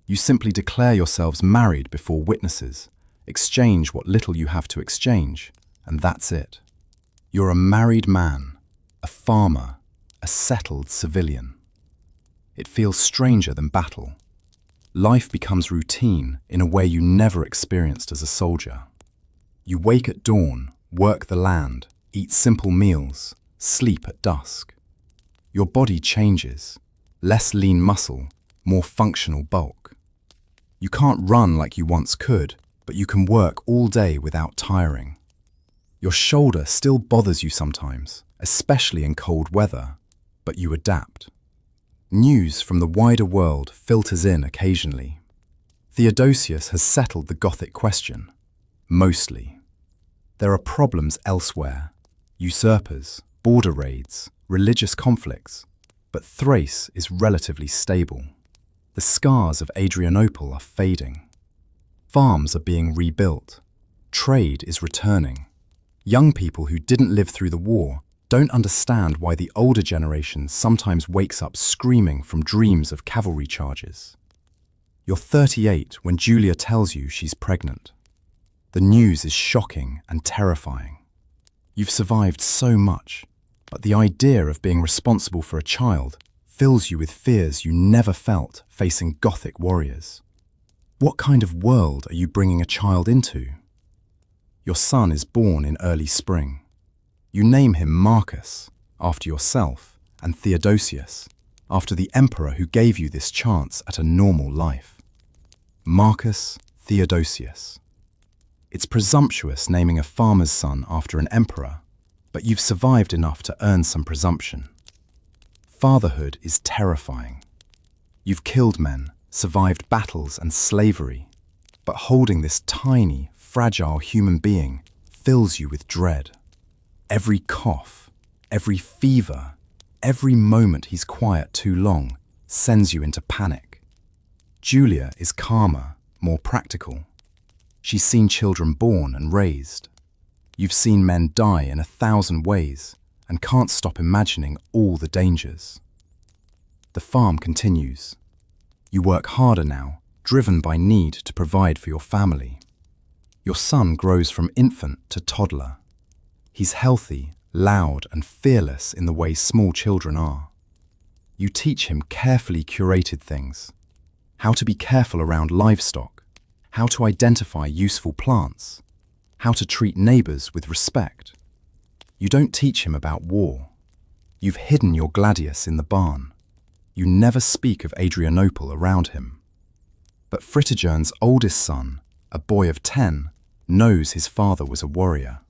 You simply declare yourselves married before witnesses, exchange what little you have to exchange, and that's it. You're a married man, a farmer, a settled civilian. It feels stranger than battle. Life becomes routine in a way you never experienced as a soldier. You wake at dawn, work the land, eat simple meals, sleep at dusk. Your body changes, less lean muscle, more functional bulk. You can't run like you once could, but you can work all day without tiring. Your shoulder still bothers you sometimes, especially in cold weather, but you adapt. News from the wider world filters in occasionally. Theodosius has settled the Gothic question. Mostly. There are problems elsewhere. Usurpers, border raids, religious conflicts. But Thrace is relatively stable. The scars of Adrianople are fading. Farms are being rebuilt. Trade is returning. Young people who didn't live through the war don't understand why the older generation sometimes wakes up screaming from dreams of cavalry charges. You're 38 when Julia tells you she's pregnant. The news is shocking and terrifying. You've survived so much, but the idea of being responsible for a child fills you with fears you never felt facing Gothic warriors. What kind of world are you bringing a child into? Your son is born in early spring. You name him Marcus, after yourself, and Theodosius, after the emperor who gave you this chance at a normal life. Marcus Theodosius. It's presumptuous naming a farmer's son after an emperor, but you've survived enough to earn some presumption. Fatherhood is terrifying. You've killed men, survived battles and slavery, but holding this tiny, fragile human being fills you with dread. Every cough, every fever, every moment he's quiet too long sends you into panic. Julia is calmer, more practical. She's seen children born and raised. You've seen men die in 1,000 ways and can't stop imagining all the dangers. The farm continues. You work harder now, driven by need to provide for your family. Your son grows from infant to toddler. He's healthy, loud, and fearless in the way small children are. You teach him carefully curated things. How to be careful around livestock, how to identify useful plants, how to treat neighbours with respect. You don't teach him about war. You've hidden your gladius in the barn. You never speak of Adrianople around him. But Fritigern's oldest son, a boy of 10, knows his father was a warrior.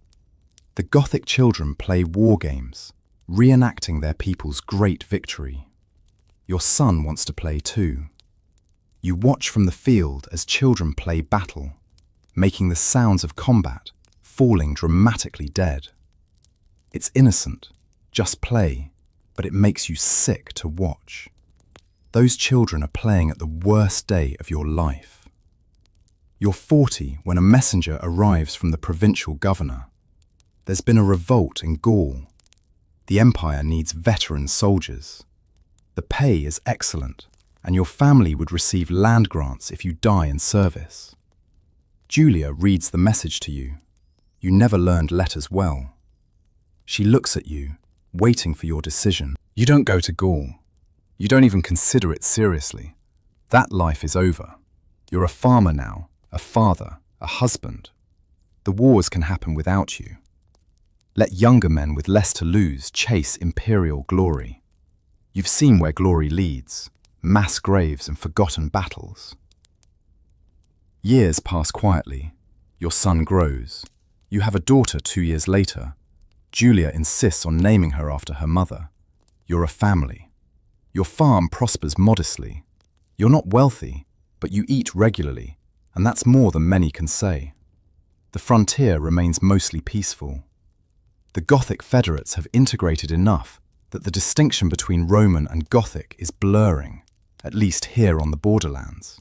The Gothic children play war games, reenacting their people's great victory. Your son wants to play too. You watch from the field as children play battle, making the sounds of combat, falling dramatically dead. It's innocent, just play, but it makes you sick to watch. Those children are playing at the worst day of your life. You're 40 when a messenger arrives from the provincial governor. There's been a revolt in Gaul. The empire needs veteran soldiers. The pay is excellent, and your family would receive land grants if you die in service. Julia reads the message to you. You never learned letters well. She looks at you, waiting for your decision. You don't go to Gaul. You don't even consider it seriously. That life is over. You're a farmer now, a father, a husband. The wars can happen without you. Let younger men with less to lose chase imperial glory. You've seen where glory leads, mass graves and forgotten battles. Years pass quietly. Your son grows. You have a daughter 2 years later. Julia insists on naming her after her mother. You're a family. Your farm prospers modestly. You're not wealthy, but you eat regularly, and that's more than many can say. The frontier remains mostly peaceful. The Gothic federates have integrated enough that the distinction between Roman and Gothic is blurring, at least here on the borderlands.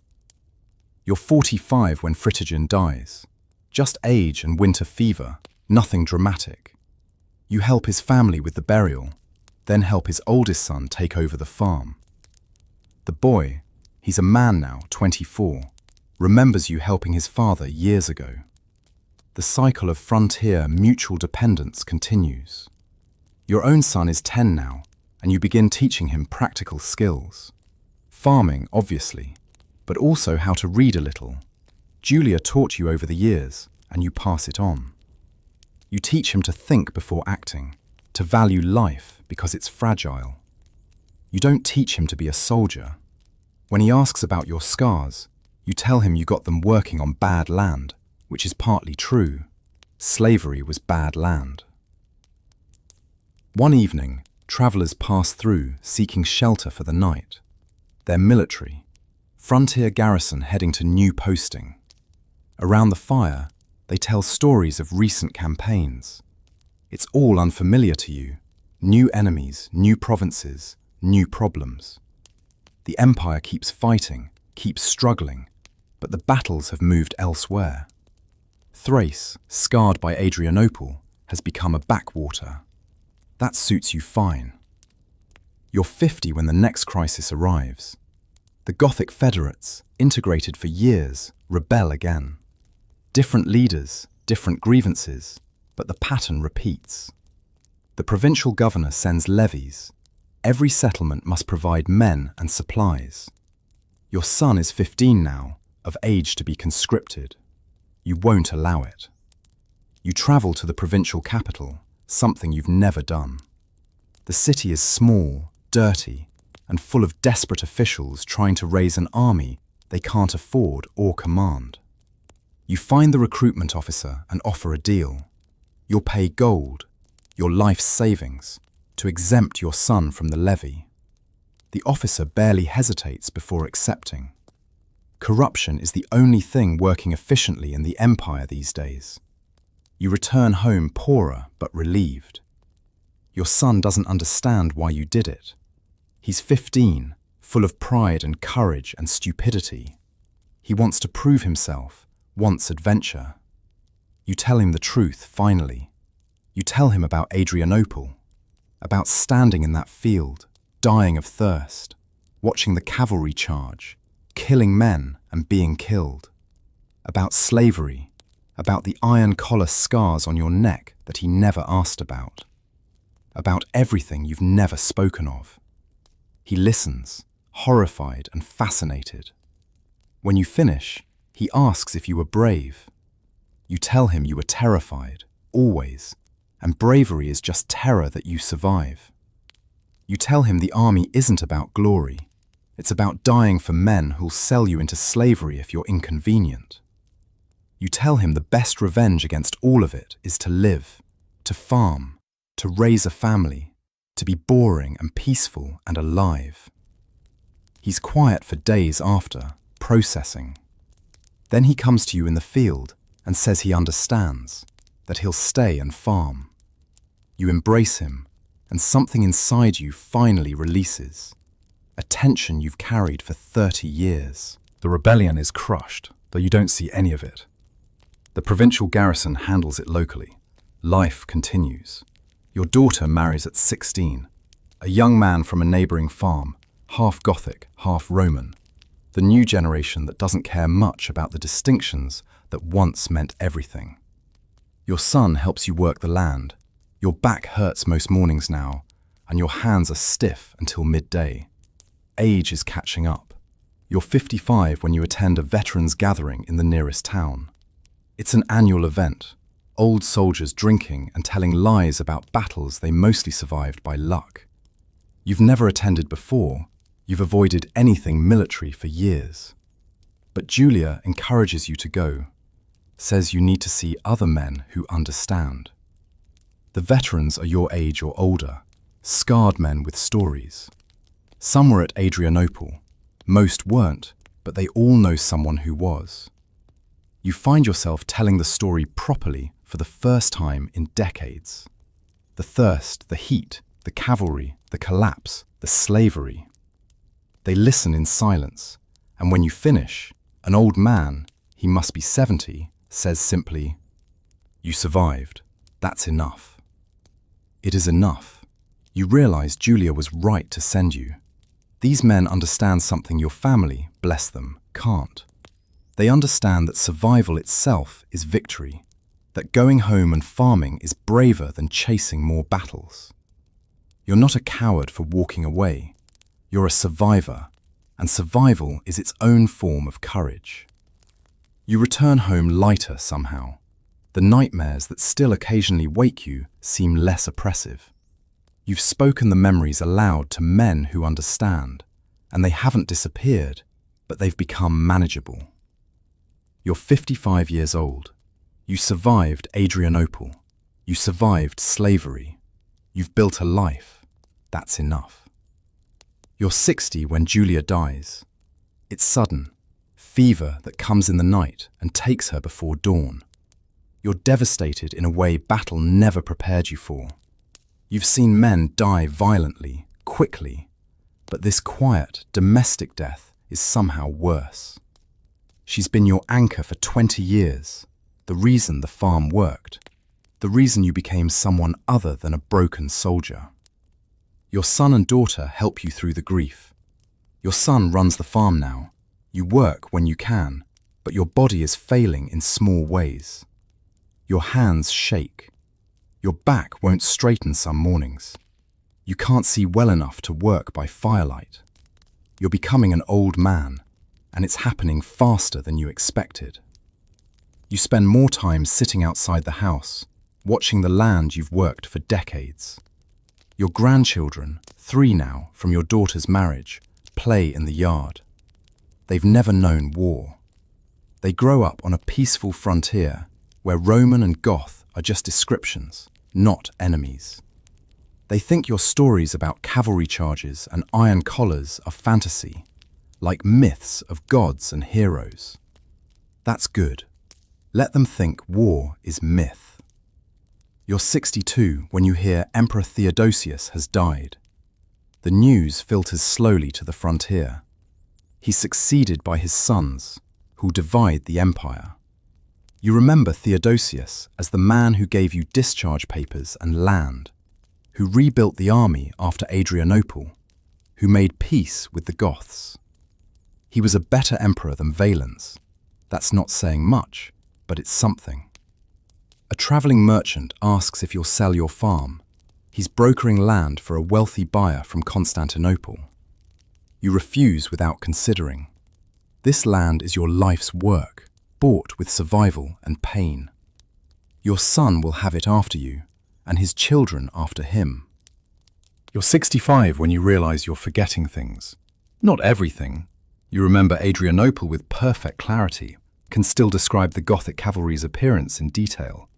You're 45 when Fritigern dies. Just age and winter fever, nothing dramatic. You help his family with the burial, then help his oldest son take over the farm. The boy, he's a man now, 24, remembers you helping his father years ago. The cycle of frontier mutual dependence continues. Your own son is 10 now, and you begin teaching him practical skills. Farming, obviously, but also how to read a little. Julia taught you over the years, and you pass it on. You teach him to think before acting, to value life because it's fragile. You don't teach him to be a soldier. When he asks about your scars, you tell him you got them working on bad land, which is partly true. Slavery was bad land. One evening, travelers pass through seeking shelter for the night. They're military, frontier garrison heading to new posting. Around the fire, they tell stories of recent campaigns. It's all unfamiliar to you. New enemies, new provinces, new problems. The empire keeps fighting, keeps struggling, but the battles have moved elsewhere. Thrace, scarred by Adrianople, has become a backwater. That suits you fine. You're 50 when the next crisis arrives. The Gothic federates, integrated for years, rebel again. Different leaders, different grievances, but the pattern repeats. The provincial governor sends levies. Every settlement must provide men and supplies. Your son is 15 now, of age to be conscripted. You won't allow it. You travel to the provincial capital, something you've never done. The city is small, dirty, and full of desperate officials trying to raise an army they can't afford or command. You find the recruitment officer and offer a deal. You'll pay gold, your life's savings, to exempt your son from the levy. The officer barely hesitates before accepting. Corruption is the only thing working efficiently in the empire these days. You return home poorer but relieved. Your son doesn't understand why you did it. He's 15, full of pride and courage and stupidity. He wants to prove himself, wants adventure. You tell him the truth, finally. You tell him about Adrianople, about standing in that field, dying of thirst, watching the cavalry charge, killing men and being killed, about slavery, about the iron collar scars on your neck that he never asked about everything you've never spoken of. He listens, horrified and fascinated. When you finish, he asks if you were brave. You tell him you were terrified, always, and bravery is just terror that you survive. You tell him the army isn't about glory. It's about dying for men who'll sell you into slavery if you're inconvenient. You tell him the best revenge against all of it is to live, to farm, to raise a family, to be boring and peaceful and alive. He's quiet for days after, processing. Then he comes to you in the field and says he understands, that he'll stay and farm. You embrace him, and something inside you finally releases. A tension you've carried for 30 years. The rebellion is crushed, though you don't see any of it. The provincial garrison handles it locally. Life continues. Your daughter marries at 16. A young man from a neighbouring farm, half Gothic, half Roman. The new generation that doesn't care much about the distinctions that once meant everything. Your son helps you work the land. Your back hurts most mornings now, and your hands are stiff until midday. Age is catching up. You're 55 when you attend a veterans gathering in the nearest town. It's an annual event, old soldiers drinking and telling lies about battles they mostly survived by luck. You've never attended before. You've avoided anything military for years. But Julia encourages you to go, says you need to see other men who understand. The veterans are your age or older, scarred men with stories. Some were at Adrianople. Most weren't, but they all know someone who was. You find yourself telling the story properly for the first time in decades. The thirst, the heat, the cavalry, the collapse, the slavery. They listen in silence, and when you finish, an old man, he must be 70, says simply, "You survived. That's enough." It is enough. You realize Julia was right to send you. These men understand something your family, bless them, can't. They understand that survival itself is victory, that going home and farming is braver than chasing more battles. You're not a coward for walking away. You're a survivor, and survival is its own form of courage. You return home lighter somehow. The nightmares that still occasionally wake you seem less oppressive. You've spoken the memories aloud to men who understand, and they haven't disappeared, but they've become manageable. You're 55 years old. You survived Adrianople. You survived slavery. You've built a life. That's enough. You're 60 when Julia dies. It's sudden, fever that comes in the night and takes her before dawn. You're devastated in a way battle never prepared you for. You've seen men die violently, quickly, but this quiet, domestic death is somehow worse. She's been your anchor for 20 years, the reason the farm worked, the reason you became someone other than a broken soldier. Your son and daughter help you through the grief. Your son runs the farm now. You work when you can, but your body is failing in small ways. Your hands shake. Your back won't straighten some mornings. You can't see well enough to work by firelight. You're becoming an old man, and it's happening faster than you expected. You spend more time sitting outside the house, watching the land you've worked for decades. Your grandchildren, 3 now from your daughter's marriage, play in the yard. They've never known war. They grow up on a peaceful frontier where Roman and Goth are just descriptions, not enemies. They think your stories about cavalry charges and iron collars are fantasy, like myths of gods and heroes. That's good. Let them think war is myth. You're 62 when you hear Emperor Theodosius has died. The news filters slowly to the frontier. He's succeeded by his sons, who'll divide the empire. You remember Theodosius as the man who gave you discharge papers and land, who rebuilt the army after Adrianople, who made peace with the Goths. He was a better emperor than Valens. That's not saying much, but it's something. A travelling merchant asks if you'll sell your farm. He's brokering land for a wealthy buyer from Constantinople. You refuse without considering. This land is your life's work, bought with survival and pain. Your son will have it after you, and his children after him. You're 65 when you realise you're forgetting things. Not everything. You remember Adrianople with perfect clarity, can still describe the Gothic cavalry's appearance in detail.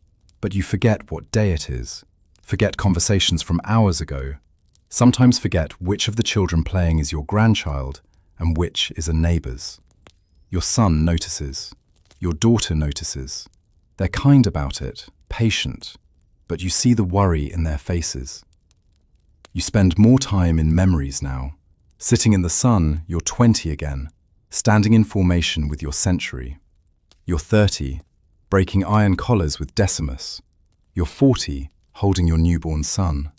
But you forget what day it is, forget conversations from hours ago, sometimes forget which of the children playing is your grandchild and which is a neighbour's. Your son notices. Your daughter notices. They're kind about it, patient, but you see the worry in their faces. You spend more time in memories now. Sitting in the sun, you're 20 again, standing in formation with your century. You're 30, breaking iron collars with Decimus. You're 40, holding your newborn son.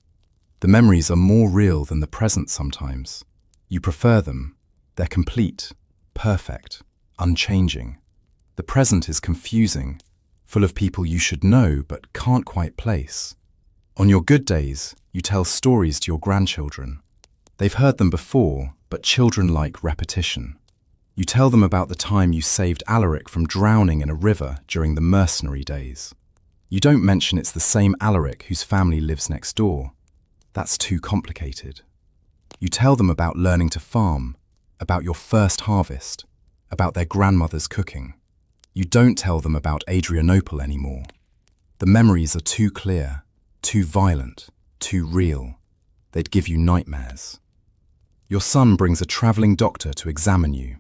The memories are more real than the present sometimes. You prefer them. They're complete, perfect, unchanging. The present is confusing, full of people you should know but can't quite place. On your good days, you tell stories to your grandchildren. They've heard them before, but children like repetition. You tell them about the time you saved Alaric from drowning in a river during the mercenary days. You don't mention it's the same Alaric whose family lives next door. That's too complicated. You tell them about learning to farm, about your first harvest, about their grandmother's cooking. You don't tell them about Adrianople anymore. The memories are too clear, too violent, too real. They'd give you nightmares. Your son brings a travelling doctor to examine you.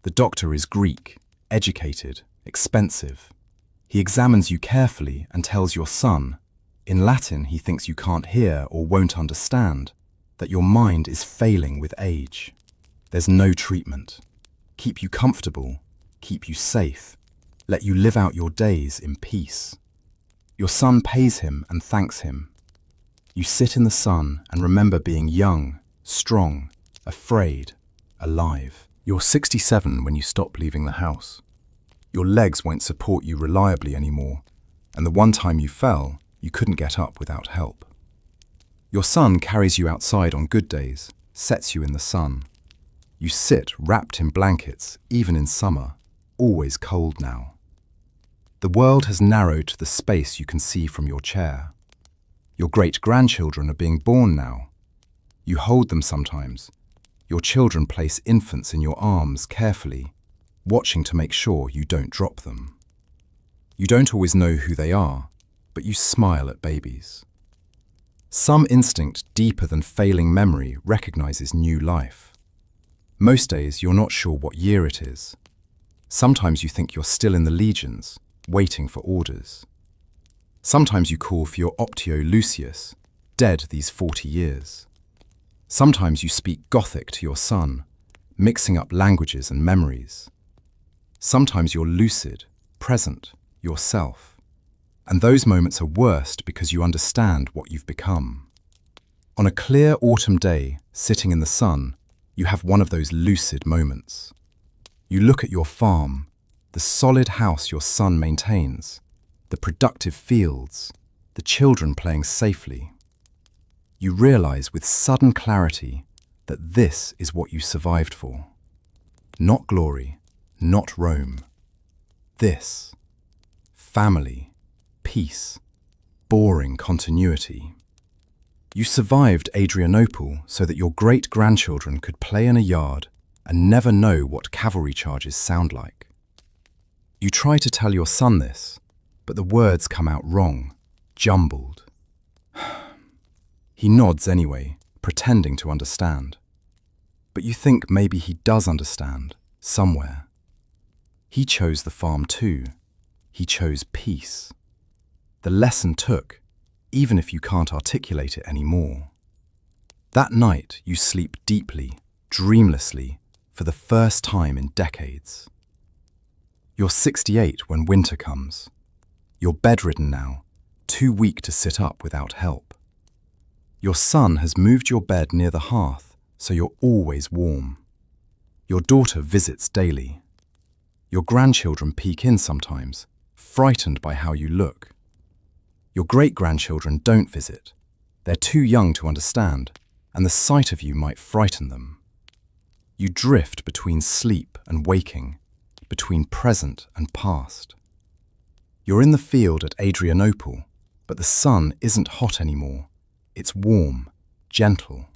The doctor is Greek, educated, expensive. He examines you carefully and tells your son, in Latin he thinks you can't hear or won't understand, that your mind is failing with age. There's no treatment. Keep you comfortable, keep you safe, let you live out your days in peace. Your son pays him and thanks him. You sit in the sun and remember being young, strong, afraid, alive. You're 67 when you stop leaving the house. Your legs won't support you reliably anymore, and the one time you fell, you couldn't get up without help. Your son carries you outside on good days, sets you in the sun. You sit wrapped in blankets, even in summer, always cold now. The world has narrowed to the space you can see from your chair. Your great-grandchildren are being born now. You hold them sometimes. Your children place infants in your arms carefully, watching to make sure you don't drop them. You don't always know who they are, but you smile at babies. Some instinct deeper than failing memory recognizes new life. Most days you're not sure what year it is. Sometimes you think you're still in the legions, waiting for orders. Sometimes you call for your Optio Lucius, dead these 40 years. Sometimes you speak Gothic to your son, mixing up languages and memories. Sometimes you're lucid, present, yourself. And those moments are worst because you understand what you've become. On a clear autumn day, sitting in the sun, you have one of those lucid moments. You look at your farm, the solid house your son maintains, the productive fields, the children playing safely. You realize with sudden clarity that this is what you survived for. Not glory, not Rome. This. Family, peace, boring continuity. You survived Adrianople so that your great-grandchildren could play in a yard and never know what cavalry charges sound like. You try to tell your son this, but the words come out wrong, jumbled. He nods anyway, pretending to understand. But you think maybe he does understand, somewhere. He chose the farm too. He chose peace. The lesson took, even if you can't articulate it anymore. That night you sleep deeply, dreamlessly, for the first time in decades. You're 68 when winter comes. You're bedridden now, too weak to sit up without help. Your son has moved your bed near the hearth, so you're always warm. Your daughter visits daily. Your grandchildren peek in sometimes, frightened by how you look. Your great-grandchildren don't visit. They're too young to understand, and the sight of you might frighten them. You drift between sleep and waking, between present and past. You're in the field at Adrianople, but the sun isn't hot anymore. It's warm, gentle.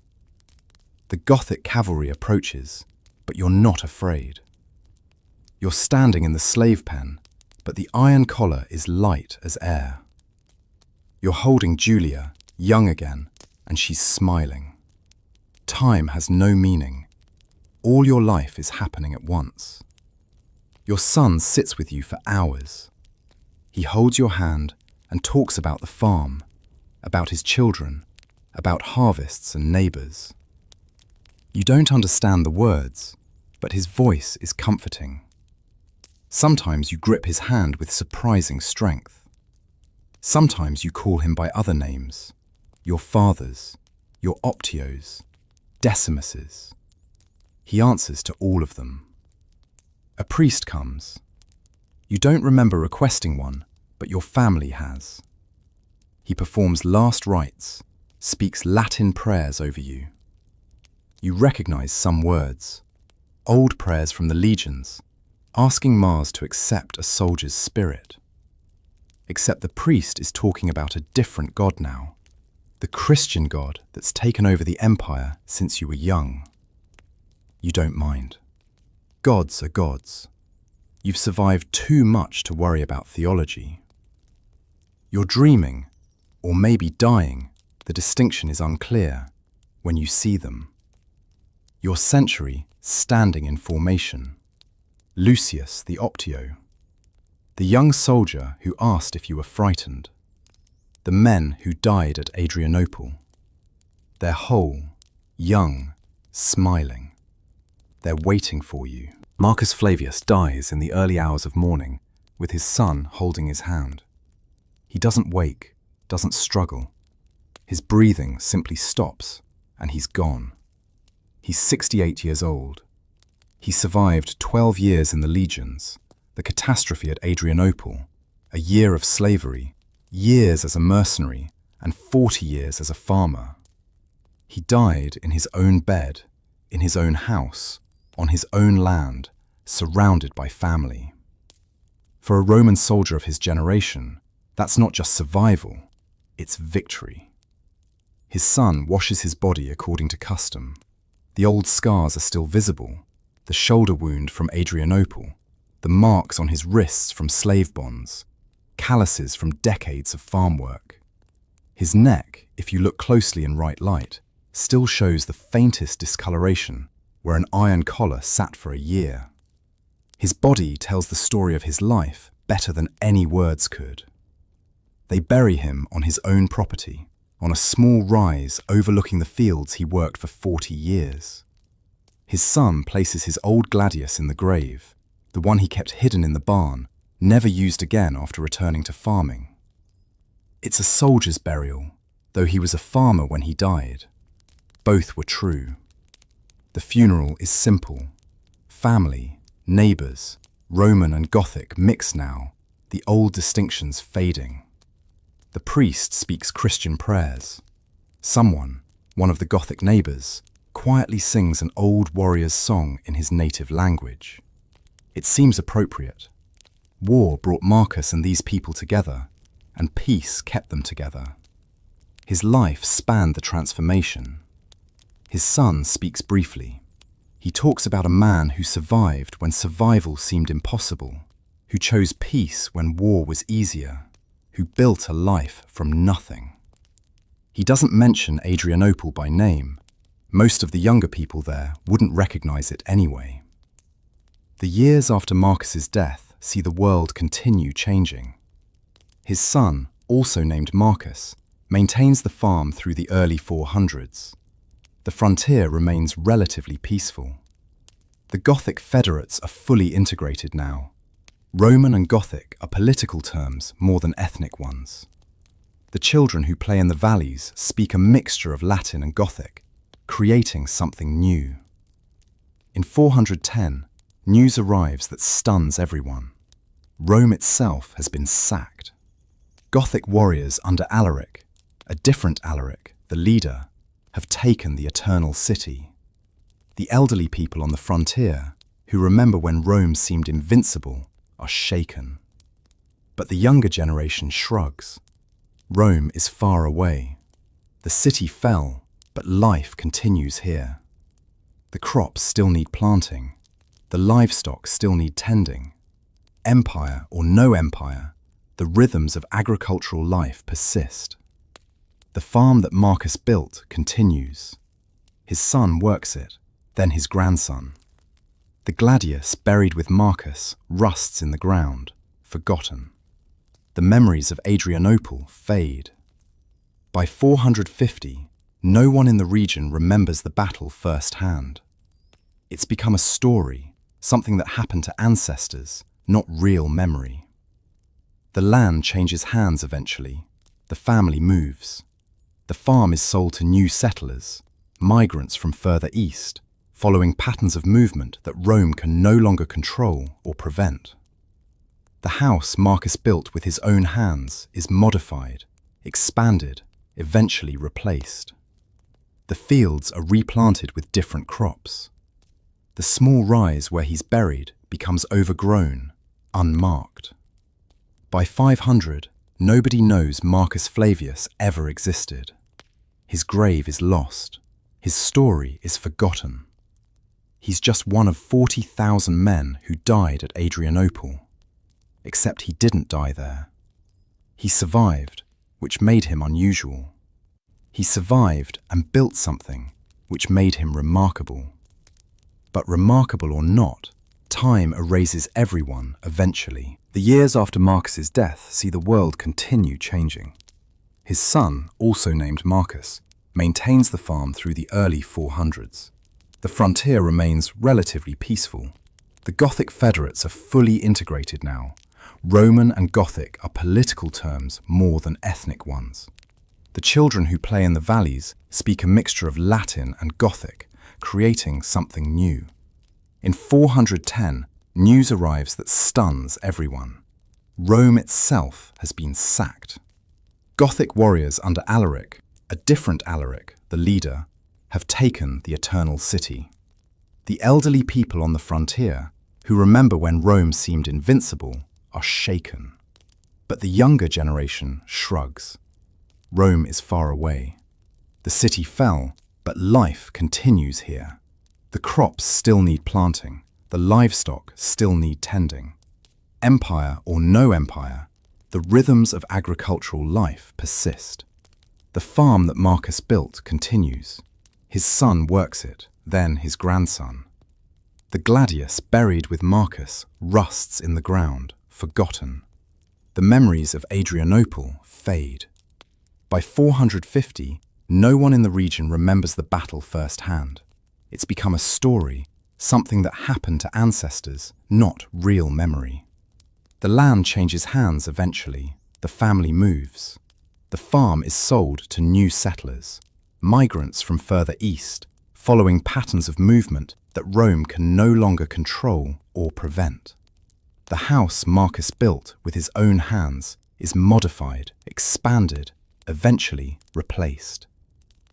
The Gothic cavalry approaches, but you're not afraid. You're standing in the slave pen, but the iron collar is light as air. You're holding Julia, young again, and she's smiling. Time has no meaning. All your life is happening at once. Your son sits with you for hours. He holds your hand and talks about the farm, about his children, about harvests and neighbours. You don't understand the words, but his voice is comforting. Sometimes you grip his hand with surprising strength. Sometimes you call him by other names, your fathers, your Optios, Decimuses. He answers to all of them. A priest comes. You don't remember requesting one, but your family has. He performs last rites, speaks Latin prayers over you. You recognize some words, old prayers from the legions, asking Mars to accept a soldier's spirit. Except the priest is talking about a different god now, the Christian god that's taken over the empire since you were young. You don't mind. Gods are gods. You've survived too much to worry about theology. You're dreaming, or maybe dying, the distinction is unclear when you see them. Your century standing in formation. Lucius the Optio. The young soldier who asked if you were frightened. The men who died at Adrianople. They're whole, young, smiling. They're waiting for you. Marcus Flavius dies in the early hours of morning, with his son holding his hand. He doesn't wake, doesn't struggle. His breathing simply stops, and he's gone. He's 68 years old. He survived 12 years in the legions, the catastrophe at Adrianople, a year of slavery, years as a mercenary, and 40 years as a farmer. He died in his own bed, in his own house, on his own land, surrounded by family. For a Roman soldier of his generation, that's not just survival, it's victory. His son washes his body according to custom. The old scars are still visible, the shoulder wound from Adrianople, the marks on his wrists from slave bonds, calluses from decades of farm work. His neck, if you look closely in right light, still shows the faintest discoloration where an iron collar sat for a year. His body tells the story of his life better than any words could. They bury him on his own property, on a small rise overlooking the fields he worked for 40 years. His son places his old gladius in the grave, the one he kept hidden in the barn, never used again after returning to farming. It's a soldier's burial, though he was a farmer when he died. Both were true. The funeral is simple. Family, neighbours, Roman and Gothic mix now, the old distinctions fading. The priest speaks Christian prayers. Someone, one of the Gothic neighbours, quietly sings an old warrior's song in his native language. It seems appropriate. War brought Marcus and these people together, and peace kept them together. His life spanned the transformation. His son speaks briefly. He talks about a man who survived when survival seemed impossible, who chose peace when war was easier, who built a life from nothing. He doesn't mention Adrianople by name. Most of the younger people there wouldn't recognize it anyway. The years after Marcus's death see the world continue changing. His son, also named Marcus, maintains the farm through the early 400s. The frontier remains relatively peaceful. The Gothic federates are fully integrated now. Roman and Gothic are political terms more than ethnic ones. The children who play in the valleys speak a mixture of Latin and Gothic, creating something new. In 410, news arrives that stuns everyone. Rome itself has been sacked. Gothic warriors under Alaric, a different Alaric, the leader, have taken the eternal city. The elderly people on the frontier, who remember when Rome seemed invincible, are shaken. But the younger generation shrugs. Rome is far away. The city fell, but life continues here. The crops still need planting. The livestock still need tending. Empire or no empire, the rhythms of agricultural life persist. The farm that Marcus built continues. His son works it, then his grandson. The gladius buried with Marcus rusts in the ground, forgotten. The memories of Adrianople fade. By 450, no one in the region remembers the battle firsthand. It's become a story, something that happened to ancestors, not real memory. The land changes hands eventually. The family moves. The farm is sold to new settlers, migrants from further east, following patterns of movement that Rome can no longer control or prevent. The house Marcus built with his own hands is modified, expanded, eventually replaced. The fields are replanted with different crops. The small rise where he's buried becomes overgrown, unmarked. By 500, nobody knows Marcus Flavius ever existed. His grave is lost. His story is forgotten. He's just one of 40,000 men who died at Adrianople. Except he didn't die there. He survived, which made him unusual. He survived and built something, which made him remarkable. But remarkable or not, time erases everyone eventually. The years after Marcus's death see the world continue changing. His son, also named Marcus, maintains the farm through the early 400s. The frontier remains relatively peaceful. The Gothic federates are fully integrated now. Roman and Gothic are political terms more than ethnic ones. The children who play in the valleys speak a mixture of Latin and Gothic, creating something new. In 410, news arrives that stuns everyone. Rome itself has been sacked. Gothic warriors under Alaric, a different Alaric, the leader, have taken the Eternal City. The elderly people on the frontier, who remember when Rome seemed invincible, are shaken. But the younger generation shrugs. Rome is far away. The city fell, but life continues here. The crops still need planting. The livestock still need tending. Empire or no empire, the rhythms of agricultural life persist. The farm that Marcus built continues. His son works it, then his grandson. The gladius buried with Marcus rusts in the ground, forgotten. The memories of Adrianople fade. By 450, no one in the region remembers the battle firsthand. It's become a story, something that happened to ancestors, not real memory. The land changes hands eventually. The family moves. The farm is sold to new settlers, migrants from further east, following patterns of movement that Rome can no longer control or prevent. The house Marcus built with his own hands is modified, expanded, eventually replaced.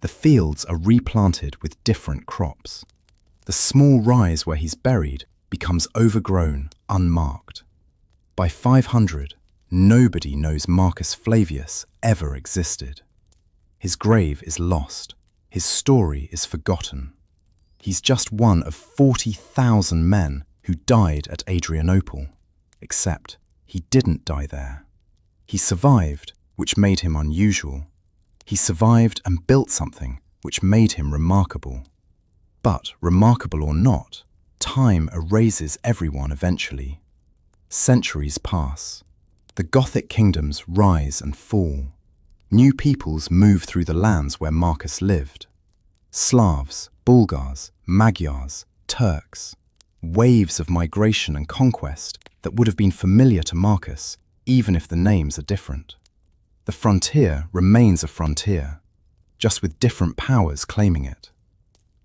The fields are replanted with different crops. The small rise where he's buried becomes overgrown, unmarked. By 500, nobody knows Marcus Flavius ever existed. His grave is lost. His story is forgotten. He's just one of 40,000 men who died at Adrianople. Except he didn't die there. He survived, which made him unusual. He survived and built something which made him remarkable. But, remarkable or not, time erases everyone eventually. Centuries pass. The Gothic kingdoms rise and fall. New peoples move through the lands where Marcus lived. Slavs, Bulgars, Magyars, Turks. Waves of migration and conquest that would have been familiar to Marcus, even if the names are different. The frontier remains a frontier, just with different powers claiming it.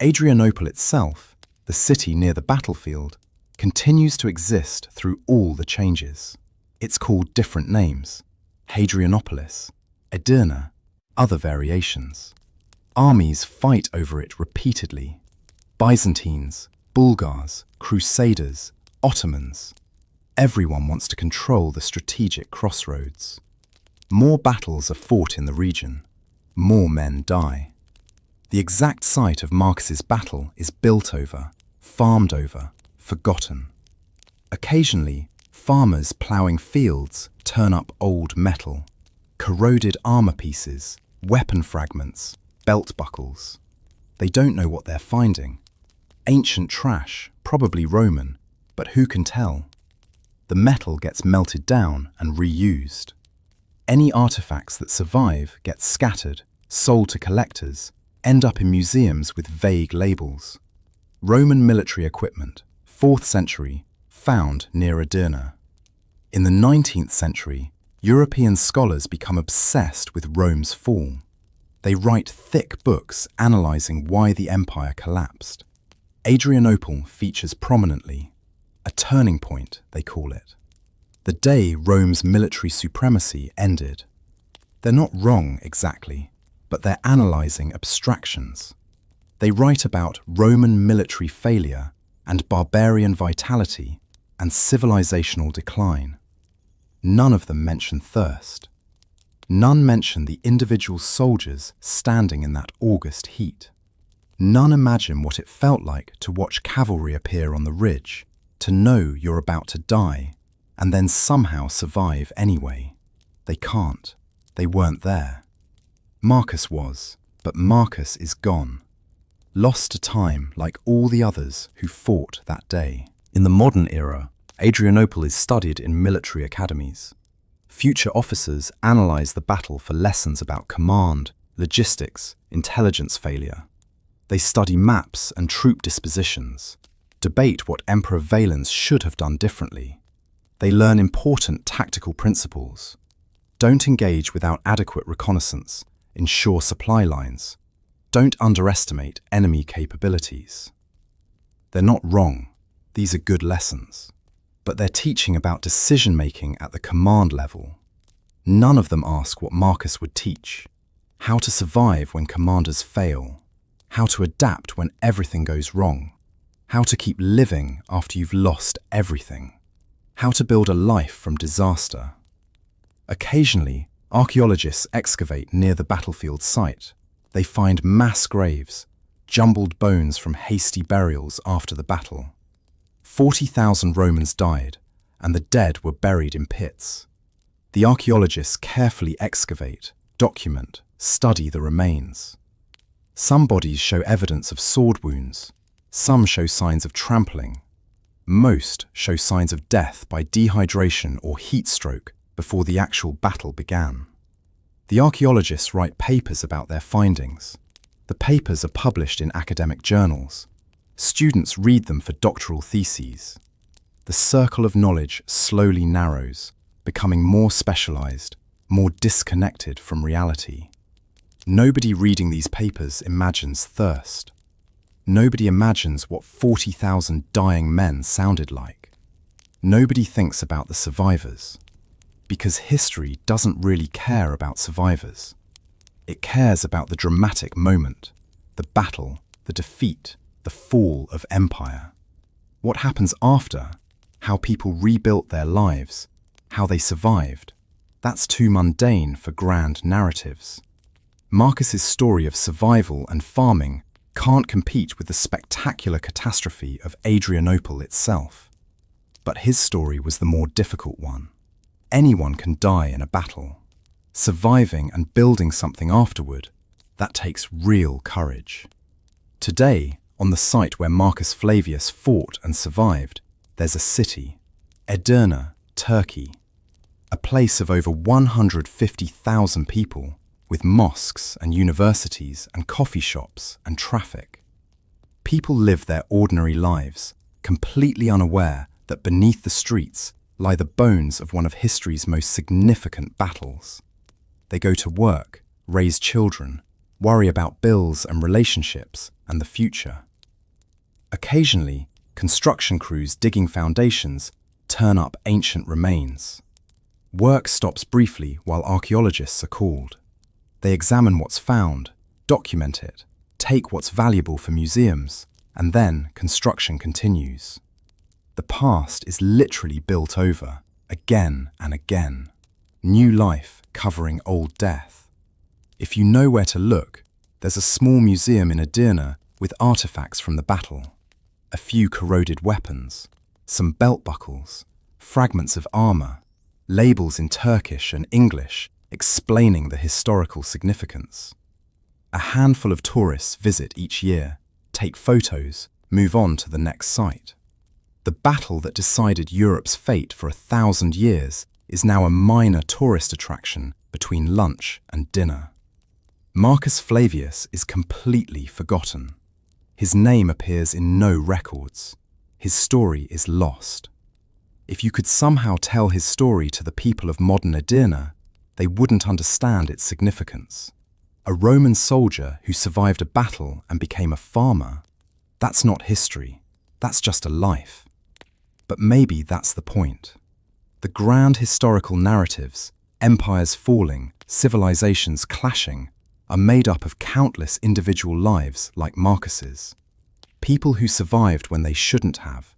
Adrianople itself, the city near the battlefield, continues to exist through all the changes. It's called different names: Hadrianopolis, Edirne, other variations. Armies fight over it repeatedly. Byzantines, Bulgars, Crusaders, Ottomans. Everyone wants to control the strategic crossroads. More battles are fought in the region. More men die. The exact site of Marcus's battle is built over, farmed over, forgotten. Occasionally, farmers ploughing fields turn up old metal, corroded armor pieces, weapon fragments, belt buckles. They don't know what they're finding. Ancient trash, probably Roman, but who can tell? The metal gets melted down and reused. Any artifacts that survive get scattered, sold to collectors, end up in museums with vague labels. Roman military equipment, 4th century, found near Edirne. In the 19th century, European scholars become obsessed with Rome's fall. They write thick books analysing why the empire collapsed. Adrianople features prominently. A turning point, they call it. The day Rome's military supremacy ended. They're not wrong exactly, but they're analysing abstractions. They write about Roman military failure and barbarian vitality and civilizational decline. None of them mention thirst. None mention the individual soldiers standing in that August heat. None imagine what it felt like to watch cavalry appear on the ridge, to know you're about to die, and then somehow survive anyway. They can't. They weren't there. Marcus was, but Marcus is gone. Lost to time like all the others who fought that day. In the modern era, Adrianople is studied in military academies. Future officers analyse the battle for lessons about command, logistics, intelligence failure. They study maps and troop dispositions, debate what Emperor Valens should have done differently. They learn important tactical principles. Don't engage without adequate reconnaissance, ensure supply lines. Don't underestimate enemy capabilities. They're not wrong. These are good lessons. But they're teaching about decision-making at the command level. None of them ask what Marcus would teach. How to survive when commanders fail. How to adapt when everything goes wrong. How to keep living after you've lost everything. How to build a life from disaster. Occasionally, archaeologists excavate near the battlefield site. They find mass graves, jumbled bones from hasty burials after the battle. 40,000 Romans died, and the dead were buried in pits. The archaeologists carefully excavate, document, study the remains. Some bodies show evidence of sword wounds. Some show signs of trampling. Most show signs of death by dehydration or heat stroke before the actual battle began. The archaeologists write papers about their findings. The papers are published in academic journals. Students read them for doctoral theses. The circle of knowledge slowly narrows, becoming more specialized, more disconnected from reality. Nobody reading these papers imagines thirst. Nobody imagines what 40,000 dying men sounded like. Nobody thinks about the survivors. Because history doesn't really care about survivors. It cares about the dramatic moment, the battle, the defeat, the fall of empire. What happens after, how people rebuilt their lives, how they survived, that's too mundane for grand narratives. Marcus's story of survival and farming can't compete with the spectacular catastrophe of Adrianople itself. But his story was the more difficult one. Anyone can die in a battle. Surviving and building something afterward, that takes real courage. Today, on the site where Marcus Flavius fought and survived, there's a city, Edirne, Turkey, a place of over 150,000 people, with mosques and universities and coffee shops and traffic. People live their ordinary lives, completely unaware that beneath the streets lie the bones of one of history's most significant battles. They go to work, raise children, worry about bills and relationships and the future. Occasionally, construction crews digging foundations turn up ancient remains. Work stops briefly while archaeologists are called. They examine what's found, document it, take what's valuable for museums, and then construction continues. The past is literally built over, again and again. New life covering old death. If you know where to look, There's a small museum in Edirne with artifacts from the battle. A few corroded weapons, some belt buckles, fragments of armor, labels in Turkish and English explaining the historical significance. A handful of tourists visit each year, take photos, move on to the next site. The battle that decided Europe's fate for 1,000 years is now a minor tourist attraction between lunch and dinner. Marcus Flavius is completely forgotten. His name appears in no records. His story is lost. If you could somehow tell his story to the people of modern Edirne, they wouldn't understand its significance. A Roman soldier who survived a battle and became a farmer, that's not history, that's just a life. But maybe that's the point. The grand historical narratives, empires falling, civilizations clashing, are made up of countless individual lives like Marcus's. People who survived when they shouldn't have.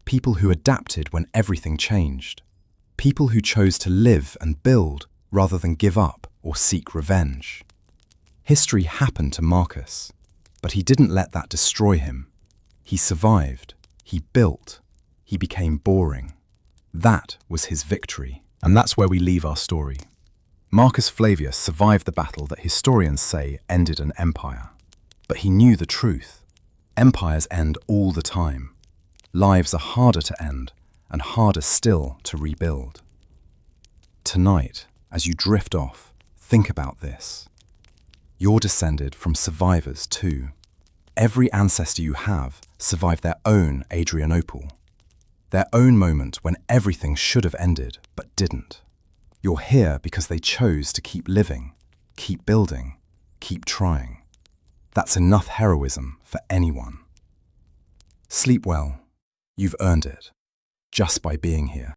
People who adapted when everything changed. People who chose to live and build rather than give up or seek revenge. History happened to Marcus, but he didn't let that destroy him. He survived. He built. He became boring. That was his victory. And that's where we leave our story. Marcus Flavius survived the battle that historians say ended an empire. But he knew the truth. Empires end all the time. Lives are harder to end and harder still to rebuild. Tonight, as you drift off, think about this. You're descended from survivors too. Every ancestor you have survived their own Adrianople. Their own moment when everything should have ended but didn't. You're here because they chose to keep living, keep building, keep trying. That's enough heroism for anyone. Sleep well. You've earned it, just by being here.